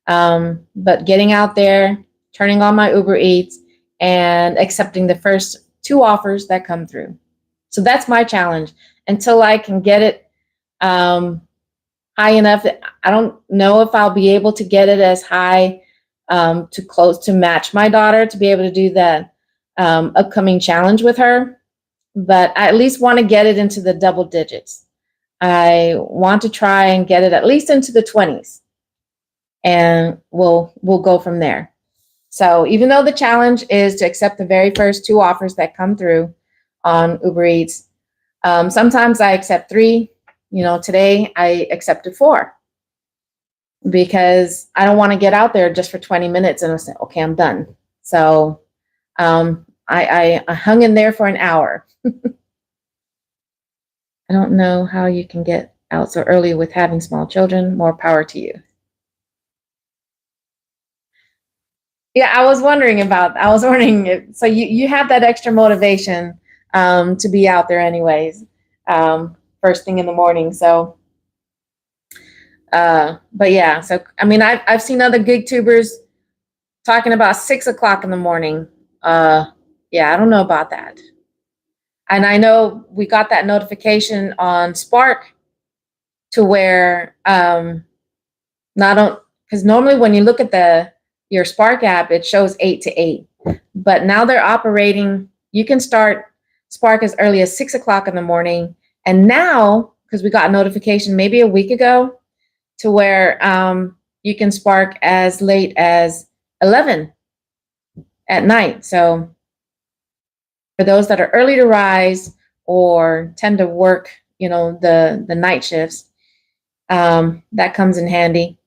but getting out there, turning on my Uber Eats, and accepting the first 2 offers that come through. So that's my challenge until I can get it high enough. I don't know if I'll be able to get it as high to close to match my daughter to be able to do that upcoming challenge with her, but I at least want to get it into the double digits. I want to try and get it at least into the 20s, and we'll go from there. So even though the challenge is to accept the very first 2 offers that come through on Uber Eats, sometimes I accept 3. Today I accepted 4 because I don't want to get out there just for 20 minutes and say, okay, I'm done. So I hung in there for an hour. I don't know how you can get out so early with having small children. More power to you. Yeah, I was wondering, so you have that extra motivation to be out there anyways, first thing in the morning. So, but yeah, so, I mean, I've seen other gig tubers talking about 6 o'clock in the morning. Yeah, I don't know about that. And I know we got that notification on Spark to where, because normally when you look at your Spark app, it shows 8 to 8, but now they're operating. You can start Spark as early as 6 o'clock in the morning. And now, because we got a notification maybe a week ago to where you can Spark as late as 11 at night. So for those that are early to rise or tend to work, the night shifts, that comes in handy.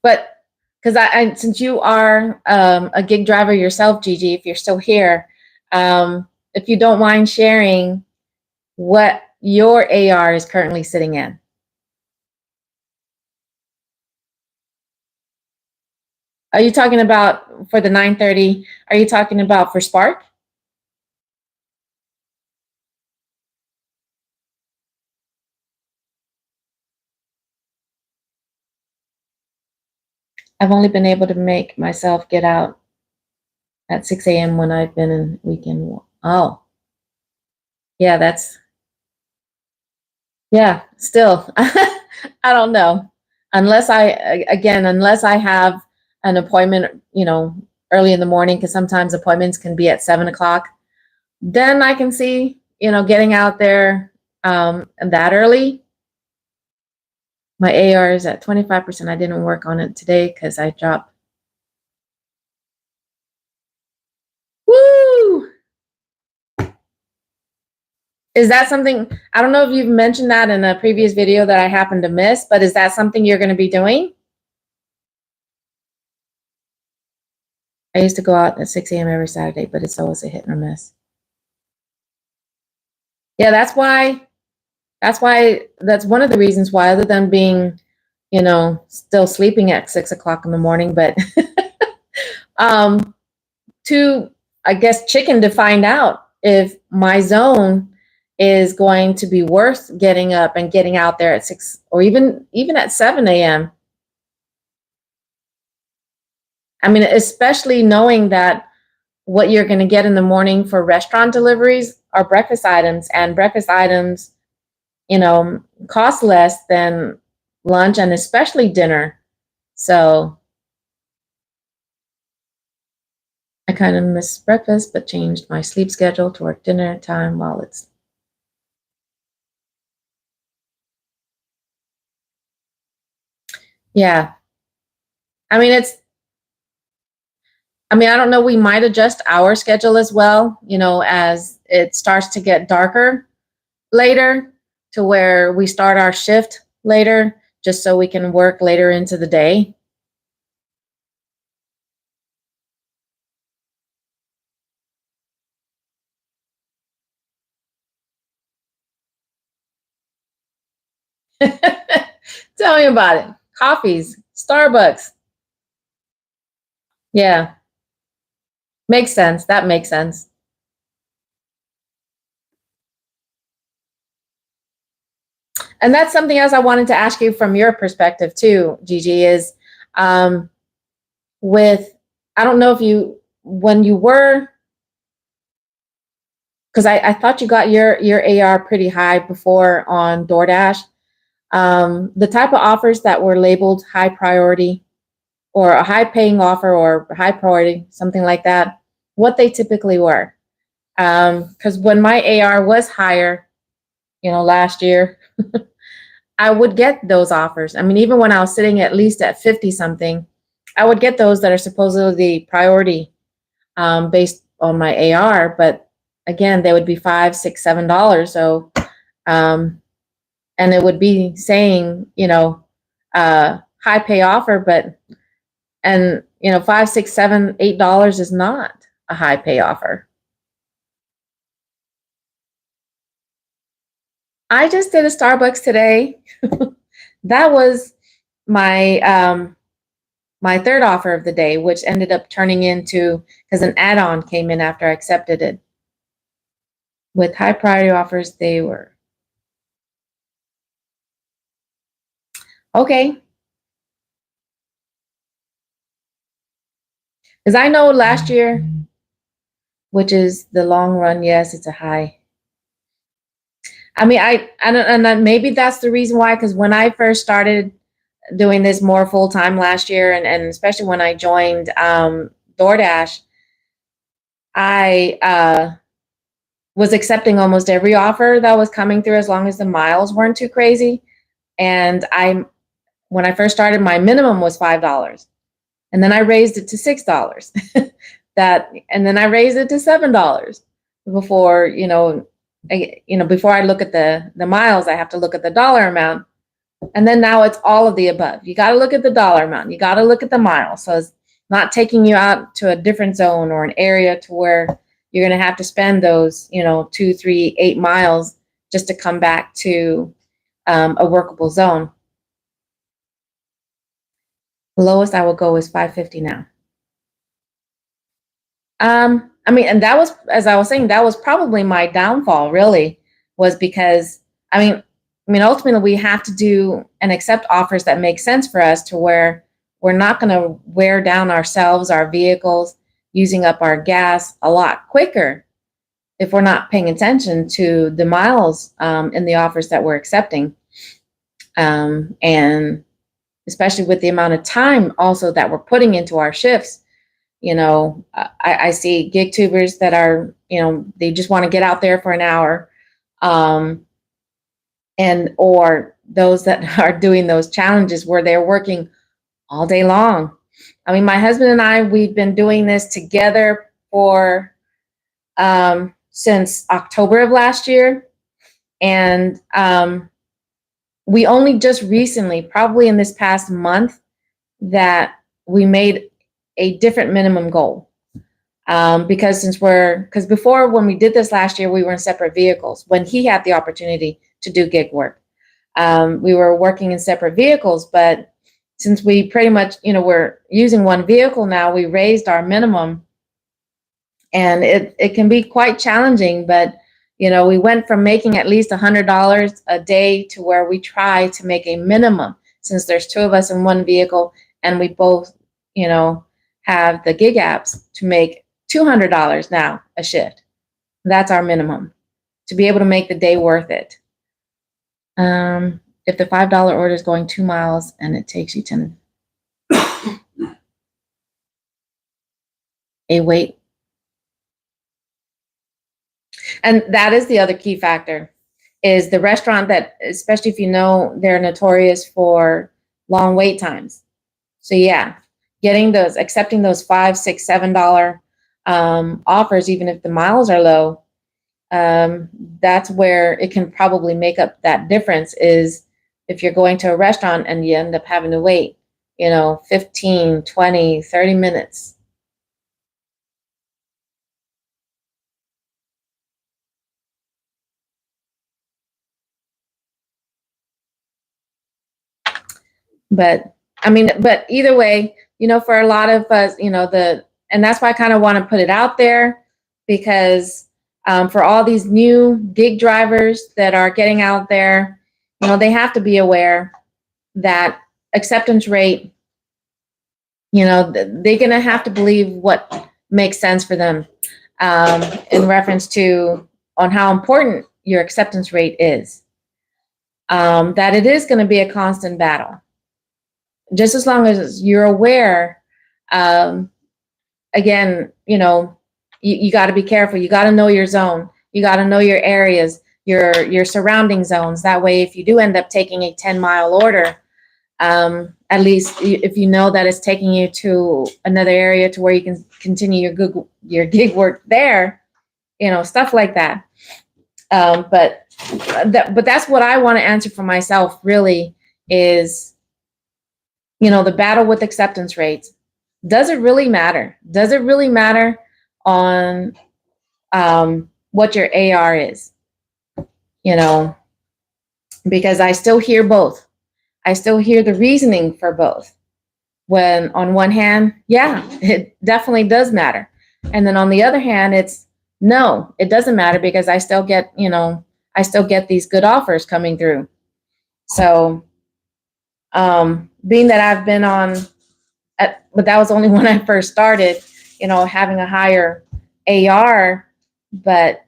But because since you are a gig driver yourself, Gigi, if you're still here, if you don't mind sharing what your AR is currently sitting in. Are you talking about for the 930? Are you talking about for Spark? I've only been able to make myself get out at 6 a.m. when I've been in weekend. Oh, yeah, still, I don't know. Unless I have an appointment, early in the morning, because sometimes appointments can be at 7 o'clock, then I can see, getting out there that early. My AR is at 25%. I didn't work on it today because I dropped. Woo! Is that something, I don't know if you've mentioned that in a previous video that I happened to miss, but is that something you're going to be doing? I used to go out at 6 a.m. every Saturday, but it's always a hit or miss. Yeah, that's one of the reasons why, other than being, still sleeping at 6 o'clock in the morning, but I guess, chicken to find out if my zone is going to be worth getting up and getting out there at 6 or even at 7 a.m. I mean, especially knowing that what you're going to get in the morning for restaurant deliveries are breakfast items, and breakfast items, cost less than lunch and especially dinner. So I kind of missed breakfast, but changed my sleep schedule to work dinner time while it's. Yeah. I mean, I don't know, we might adjust our schedule as well, as it starts to get darker later, to where we start our shift later, just so we can work later into the day. Tell me about it. Coffees, Starbucks. Yeah, makes sense. That makes sense. And that's something else I wanted to ask you from your perspective too, Gigi, is um, with, I don't know if when you were, because I thought you got your AR pretty high before on DoorDash. The type of offers that were labeled high priority or a high paying offer or high priority, something like that, what they typically were. Because when my AR was higher, last year, I would get those offers. I mean, even when I was sitting at least at 50 something, I would get those that are supposedly priority based on my AR. But again, they would be $5, $6, $7. So, and it would be saying, high pay offer, and $5, $6, $7, $8 is not a high pay offer. I just did a Starbucks today. That was my my third offer of the day, which ended up turning into, because an add-on came in after I accepted it. With high priority offers, they were okay. Because I know last year, which is the long run, yes, it's a high. I mean, I don't, and maybe that's the reason why. Because when I first started doing this more full time last year, and especially when I joined DoorDash, I was accepting almost every offer that was coming through as long as the miles weren't too crazy. And when I first started, my minimum was $5, and then I raised it to $6. And then I raised it to $7 before before I look at the miles, I have to look at the dollar amount. And then now it's all of the above. You got to look at the dollar amount. You got to look at the miles. So it's not taking you out to a different zone or an area to where you're going to have to spend those, 2, 3, 8 miles just to come back to a workable zone. The lowest I will go is 550 now. And that was, as I was saying, that was probably my downfall, really, was because, ultimately we have to do and accept offers that make sense for us, to where we're not going to wear down ourselves, our vehicles, using up our gas a lot quicker if we're not paying attention to the miles in the offers that we're accepting. And especially with the amount of time also that we're putting into our shifts. I see gig tubers that are, they just want to get out there for an hour. Or those that are doing those challenges where they're working all day long. My husband and I, we've been doing this together for since October of last year. And we only just recently, probably in this past month, that we made a different minimum goal. Because before, when we did this last year, we were in separate vehicles when he had the opportunity to do gig work. We were working in separate vehicles, but since we pretty much, we're using one vehicle now, we raised our minimum. And it can be quite challenging, but we went from making at least $100 a day to where we try to make a minimum, since there's two of us in one vehicle and we both, have the gig apps, to make $200 now a shift. That's our minimum to be able to make the day worth it. If the $5 order is going 2 miles and it takes you 10, a wait. And that is the other key factor, is the restaurant that, especially if they're notorious for long wait times. So yeah, accepting those $5, $6, $7 offers, even if the miles are low, that's where it can probably make up that difference, is if you're going to a restaurant and you end up having to wait, 15, 20, 30 minutes. But either way, for a lot of us, and that's why I kind of want to put it out there, because for all these new gig drivers that are getting out there, they have to be aware that acceptance rate, they're going to have to believe what makes sense for them, in reference to on how important your acceptance rate is, that it is going to be a constant battle. Just as long as you're aware, again, you got to be careful. You got to know your zone. You got to know your areas, your surrounding zones. That way, if you do end up taking a 10-mile order, at least if you know that it's taking you to another area to where you can continue your gig work there, stuff like that. But that's what I want to answer for myself, really, is, the battle with acceptance rates. Does it really matter? Does it really matter on what your AR is? Because I still hear both. I still hear the reasoning for both. When on one hand, yeah, it definitely does matter. And then on the other hand, it's no, it doesn't matter, because I still get these good offers coming through. So, being that I've been but that was only when I first started, having a higher AR, but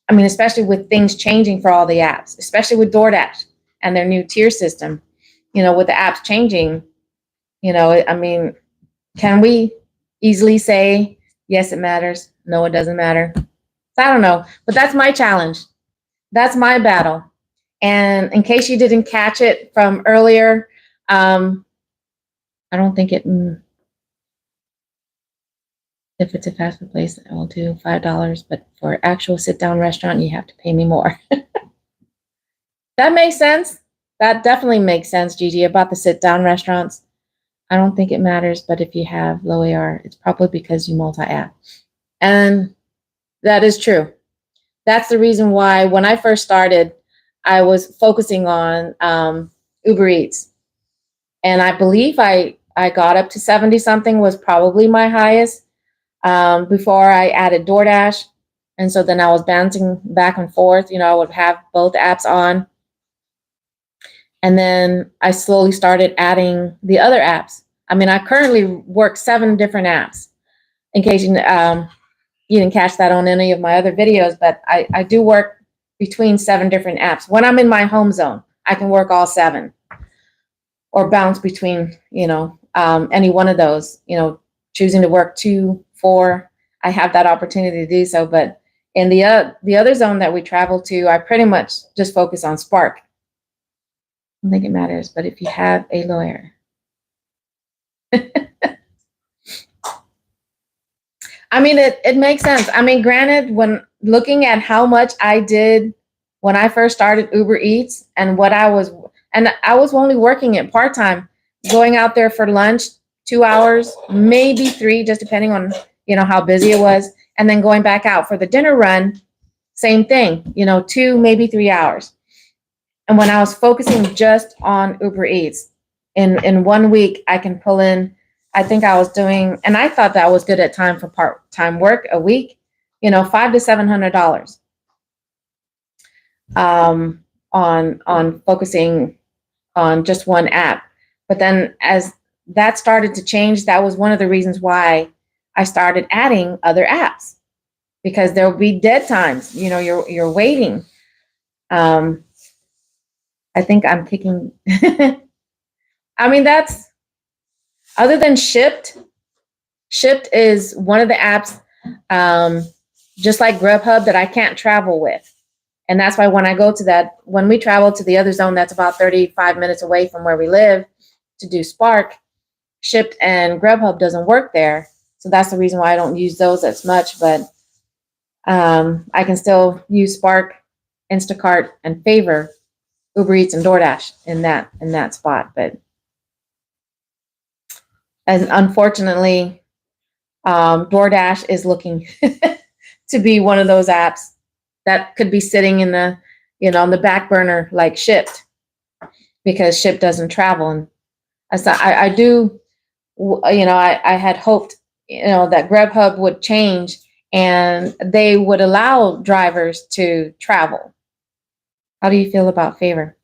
especially with things changing for all the apps, especially with DoorDash and their new tier system, with the apps changing, can we easily say, yes, it matters? No, it doesn't matter. I don't know, but that's my challenge. That's my battle. And in case you didn't catch it from earlier, I don't think if it's a fast food place, I'll do $5, but for actual sit-down restaurant, you have to pay me more. That makes sense. That definitely makes sense, Gigi, about the sit-down restaurants. I don't think it matters, but if you have low AR, it's probably because you multi-app. And that is true. That's the reason why when I first started, I was focusing on Uber Eats. And I believe I got up to 70 something was probably my highest before I added DoorDash. And so then I was bouncing back and forth. I would have both apps on. And then I slowly started adding the other apps. I currently work 7 different apps, in case you didn't catch that on any of my other videos, but I do work between 7 different apps. When I'm in my home zone, I can work all 7 or bounce between, any one of those, choosing to work 2, 4, I have that opportunity to do so. But in the other zone that we travel to, I pretty much just focus on Spark. I don't think it matters, but if you have a lawyer. It makes sense. Granted, when looking at how much I did when I first started Uber Eats and I was only working it part-time, going out there for lunch, 2 hours, maybe 3, just depending on, how busy it was. And then going back out for the dinner run, same thing, 2, maybe 3 hours. And when I was focusing just on Uber Eats, in 1 week, I can pull in I think I was doing, and I thought that was good at time for part-time work a week, $500 to $700 on focusing on just one app. But then as that started to change, that was one of the reasons why I started adding other apps, because there will be dead times. You're waiting. I think I'm kicking. I mean, that's other than Shipt. Shipt is one of the apps, just like Grubhub, that I can't travel with. And that's why when we travel to the other zone that's about 35 minutes away from where we live to do Spark, Shipt and Grubhub doesn't work there. So that's the reason why I don't use those as much. But I can still use Spark, Instacart, and Favor, Uber Eats, and DoorDash in that spot. But and unfortunately, DoorDash is looking to be one of those apps that could be sitting in the, on the back burner like Shipt, because Shipt doesn't travel. And I do, I had hoped, that Grubhub would change and they would allow drivers to travel. How do you feel about Favor?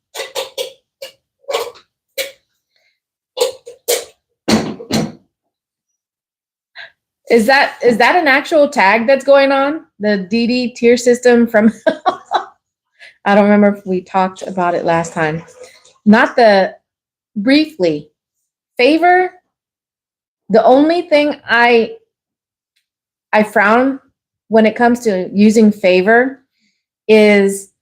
Is that an actual tag that's going on? The DD tier system from, I don't remember if we talked about it last time. Briefly, Favor, the only thing I frown when it comes to using Favor is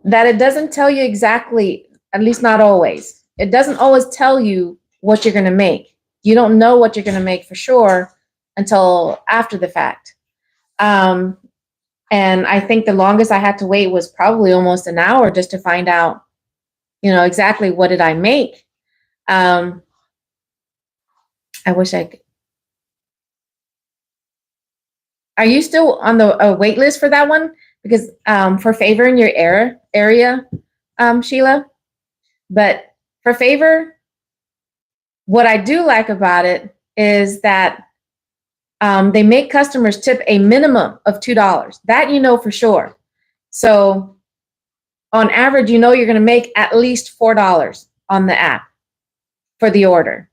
that it doesn't tell you exactly, at least not always. It doesn't always tell you what you're going to make. You don't know what you're going to make for sure until after the fact. And I think the longest I had to wait was probably almost an hour just to find out, exactly what did I make. I wish I could. Are you still on the wait list for that one? Because for Favor in your area, Sheila. But for Favor, what I do like about it is that they make customers tip a minimum of $2. That for sure. So on average, you're going to make at least $4 on the app for the order.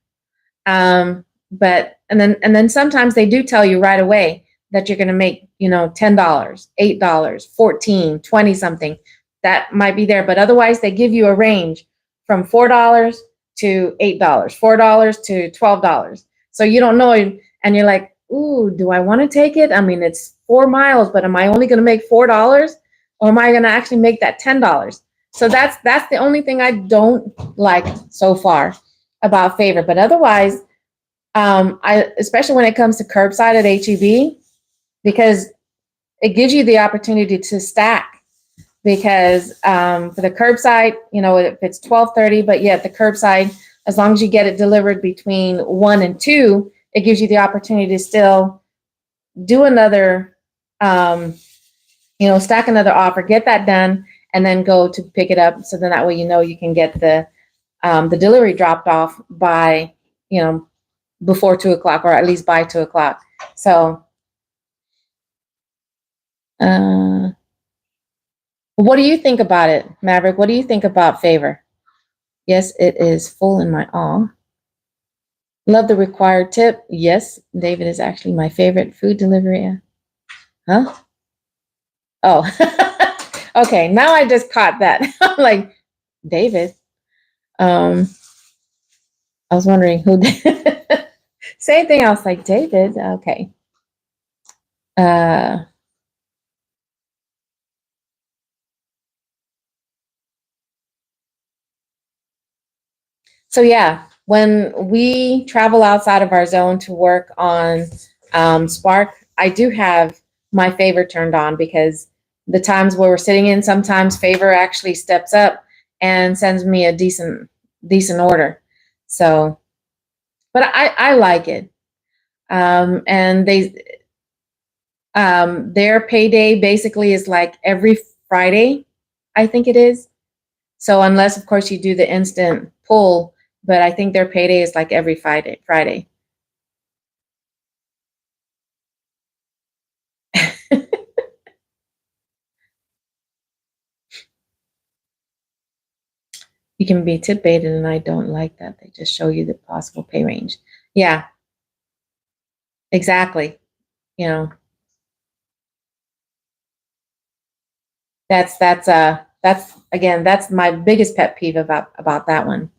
But and then sometimes they do tell you right away that you're going to make, $10, $8, $14, 20 something. That might be there, but otherwise they give you a range from $4 to $8, $4 to $12. So you don't know, and you're like, ooh, do I want to take it? I mean, it's 4 miles, but am I only going to make $4, or am I going to actually make that $10? So that's the only thing I don't like so far about Favor. But otherwise, especially when it comes to curbside at HEB, because it gives you the opportunity to stack. Because for the curbside, if it's 12:30, but yet the curbside, as long as you get it delivered between 1 and 2, it gives you the opportunity to still do another, stack another offer, get that done, and then go to pick it up. So then that way, you can get the delivery dropped off by, before 2 o'clock, or at least by 2 o'clock. So, what do you think about it, Maverick? What do you think about Favor? Yes, it is full in my awe. Love the required tip. Yes, David is actually my favorite food delivery. Huh? Oh, okay. Now I just caught that. I'm like, David. I was wondering who. Same thing. I was like, David. Okay. So yeah, when we travel outside of our zone to work on Spark, I do have my Favor turned on, because the times where we're sitting in, sometimes Favor actually steps up and sends me a decent order. So, but I like it. And their payday basically is like every Friday, I think it is. So unless, of course, you do the instant pull, but I think their payday is like every Friday. You can be tip baited, and I don't like that. They just show you the possible pay range. Yeah, exactly. You know, that's again, that's my biggest pet peeve about that one,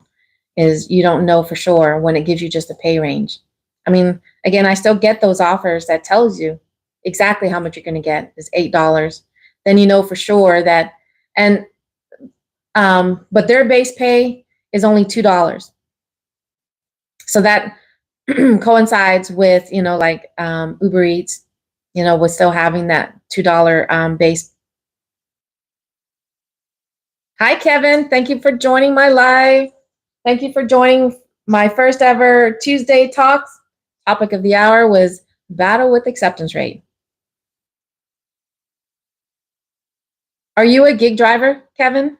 is you don't know for sure when it gives you just a pay range. I mean, again, I still get those offers that tells you exactly how much you're going to get is $8. Then you know for sure that, and but their base pay is only $2. So that coincides with, you know, like Uber Eats, you know, with still having that $2 base. Hi, Kevin. Thank you for joining my live. Thank you for joining my first ever Tuesday talks. Topic of the hour was battle with acceptance rate. Are you a gig driver, Kevin?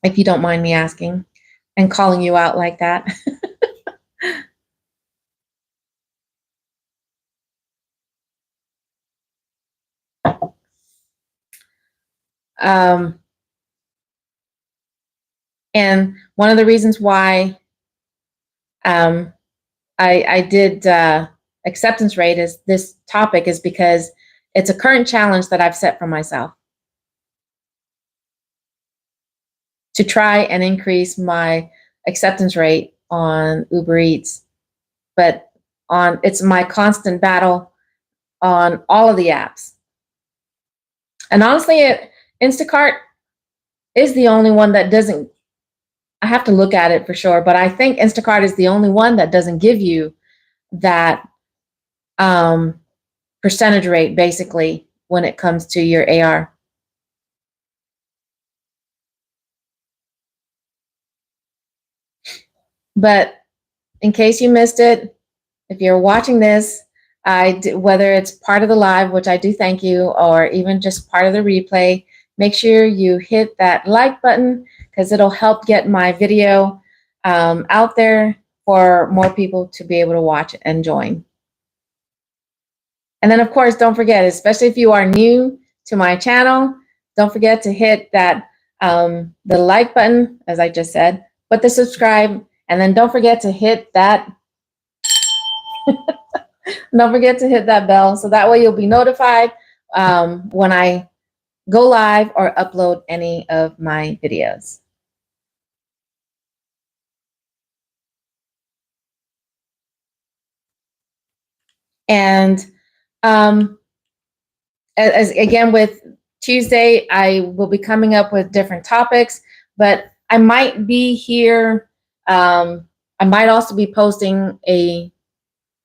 If you don't mind me asking and calling you out like that. um, and one of the reasons why I did acceptance rate is this topic is because it's a current challenge that I've set for myself to try and increase my acceptance rate on Uber Eats. But it's my constant battle on all of the apps. And honestly, Instacart is the only one that doesn't, I have to look at it for sure, but I think Instacart is the only one that doesn't give you that percentage rate, basically, when it comes to your AR. But in case you missed it, if you're watching this, whether it's part of the live, which I do thank you, or even just part of the replay, make sure you hit that like button because it'll help get my video out there for more people to be able to watch and join. And then, of course, don't forget, especially if you are new to my channel, don't forget to hit that the like button, as I just said, but the subscribe, and then don't forget to hit that don't forget to hit that bell so that way you'll be notified when I go live or upload any of my videos. And as again with Tuesday, I will be coming up with different topics, but I might be here. I might also be posting a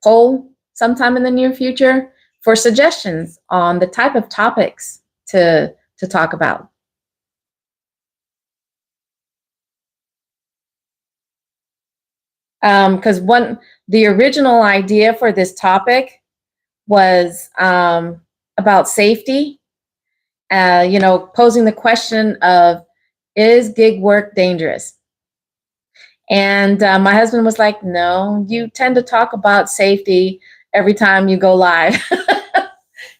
poll sometime in the near future for suggestions on the type of topics to talk about. Because the original idea for this topic was about safety, you know, posing the question of, is gig work dangerous? And my husband was like, no, you tend to talk about safety every time you go live.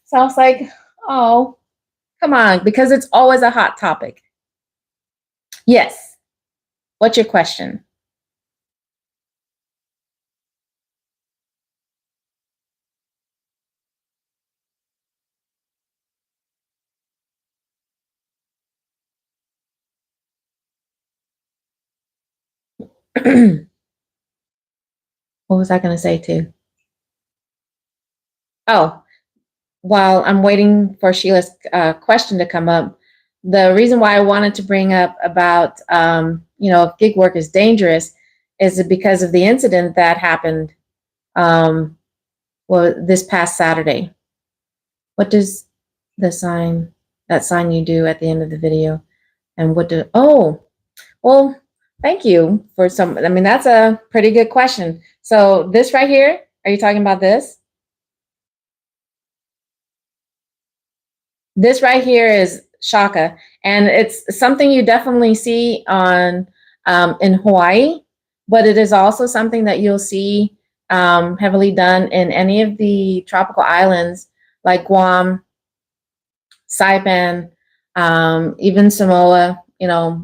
So I was like, oh, come on, because it's always a hot topic. Yes. What's your question? What was I going to say too? Oh, while I'm waiting for Sheila's question to come up, the reason why I wanted to bring up about, you know, if gig work is dangerous is because of the incident that happened, well, this past Saturday. What does that sign you do at the end of the video? And oh, well, thank you for I mean, that's a pretty good question. So this right here, are you talking about this? This right here is shaka, and it's something you definitely see on in Hawaii, but it is also something that you'll see heavily done in any of the tropical islands like Guam, Saipan, even Samoa,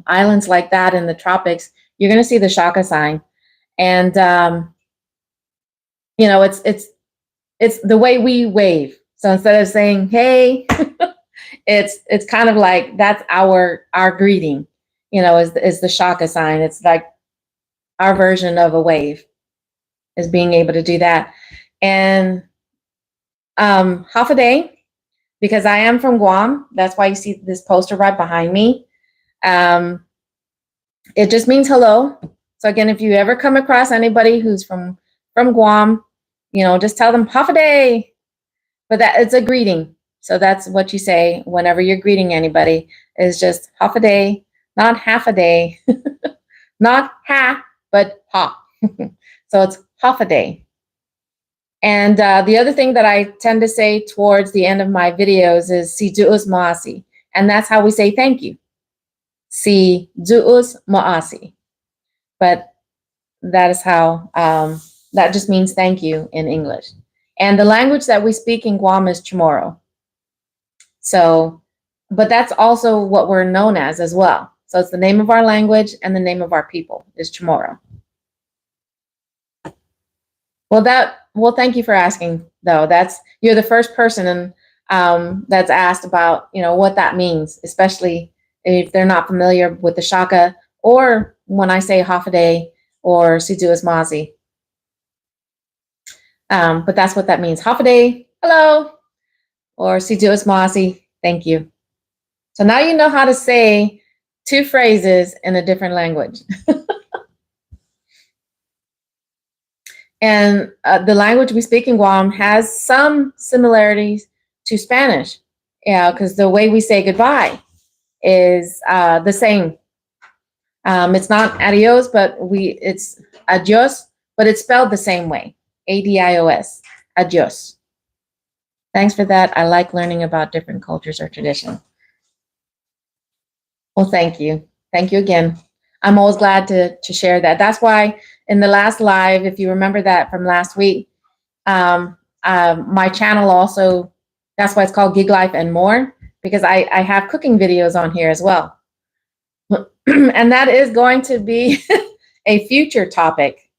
islands like that in the tropics, you're going to see the shaka sign. And, it's the way we wave. So instead of saying, hey, it's kind of like that's our greeting, is the shaka sign. It's like our version of a wave, is being able to do that. And half a day, because I am from Guam. That's why you see this poster right behind me. It just means hello. So again, if you ever come across anybody who's from Guam, just tell them half a day. But that it's a greeting. So that's what you say whenever you're greeting anybody, is just half a day, not half a day, not ha, but ha. So it's half a day. And the other thing that I tend to say towards the end of my videos is si ju'us ma'asi. And that's how we say thank you. Si ju'us ma'asi. But that is how, that just means thank you in English. And the language that we speak in Guam is Chamorro. So, but that's also what we're known as well. So it's the name of our language and the name of our people is Chamorro. Well, thank you for asking, though. You're the first person that's asked about, what that means, especially if they're not familiar with the shaka, or when I say half a day or si ju'us ma'asi. But that's what that means. Half a day, hello, or si ju'us ma'asi, thank you. So now you know how to say two phrases in a different language. And the language we speak in Guam has some similarities to Spanish, because the way we say goodbye is the same. It's not adios, but it's adios, but it's spelled the same way. A-D-I-O-S, adios. Thanks for that. I like learning about different cultures or traditions. Well, thank you. Thank you again. I'm always glad to share that. That's why in the last live, if you remember that from last week, my channel also, that's why it's called Gig Life and More, because I have cooking videos on here as well. And that is going to be a future topic,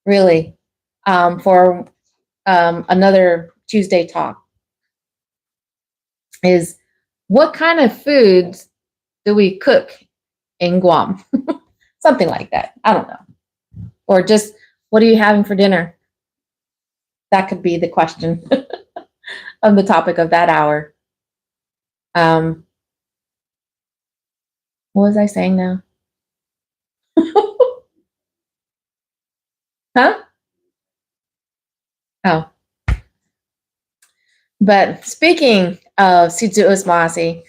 really, for another Tuesday talk, is what kind of foods do we cook in Guam? Something like that. I don't know. Or just, what are you having for dinner? That could be the question of the topic of that hour. What was I saying now? Huh? Oh. But speaking of si ju'us ma'asi,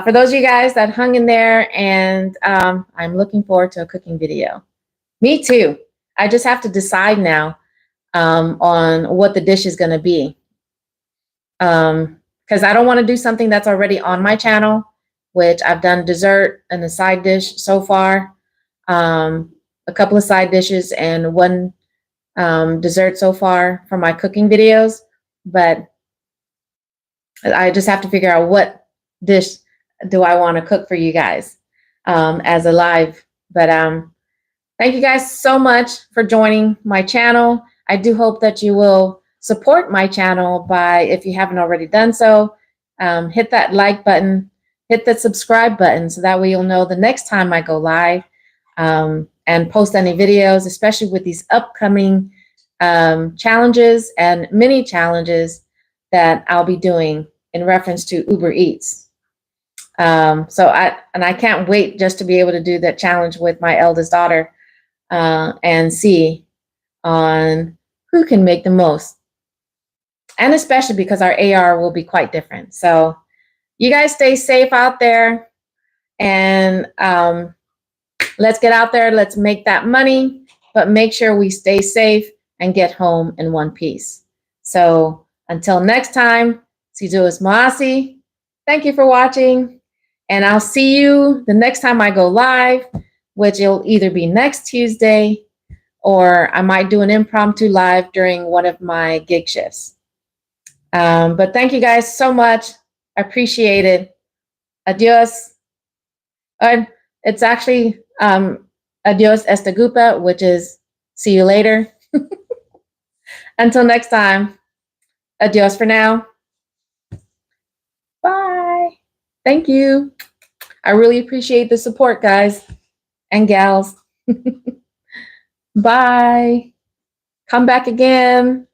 for those of you guys that hung in there, and I'm looking forward to a cooking video. Me too. I just have to decide now on what the dish is going to be. Because I don't want to do something that's already on my channel, which I've done dessert and a side dish so far, a couple of side dishes and one dessert so far for my cooking videos. But I just have to figure out what dish do I want to cook for you guys as a live. But thank you guys so much for joining my channel. I do hope that you will support my channel by, if you haven't already done so, hit that like button, hit that subscribe button, so that way you'll know the next time I go live and post any videos, especially with these upcoming challenges and mini challenges that I'll be doing in reference to Uber Eats. So I can't wait just to be able to do that challenge with my eldest daughter and see on who can make the most. And especially because our AR will be quite different. So you guys stay safe out there, and let's get out there. Let's make that money, but make sure we stay safe and get home in one piece. So until next time, si ju'us ma'asi. Thank you for watching, and I'll see you the next time I go live, which will either be next Tuesday, or I might do an impromptu live during one of my gig shifts. But thank you guys so much. I appreciate it. Adios. And it's actually adios estagupa, which is see you later. Until next time, adios for now. Bye. Thank you. I really appreciate the support, guys and gals. Bye. Come back again.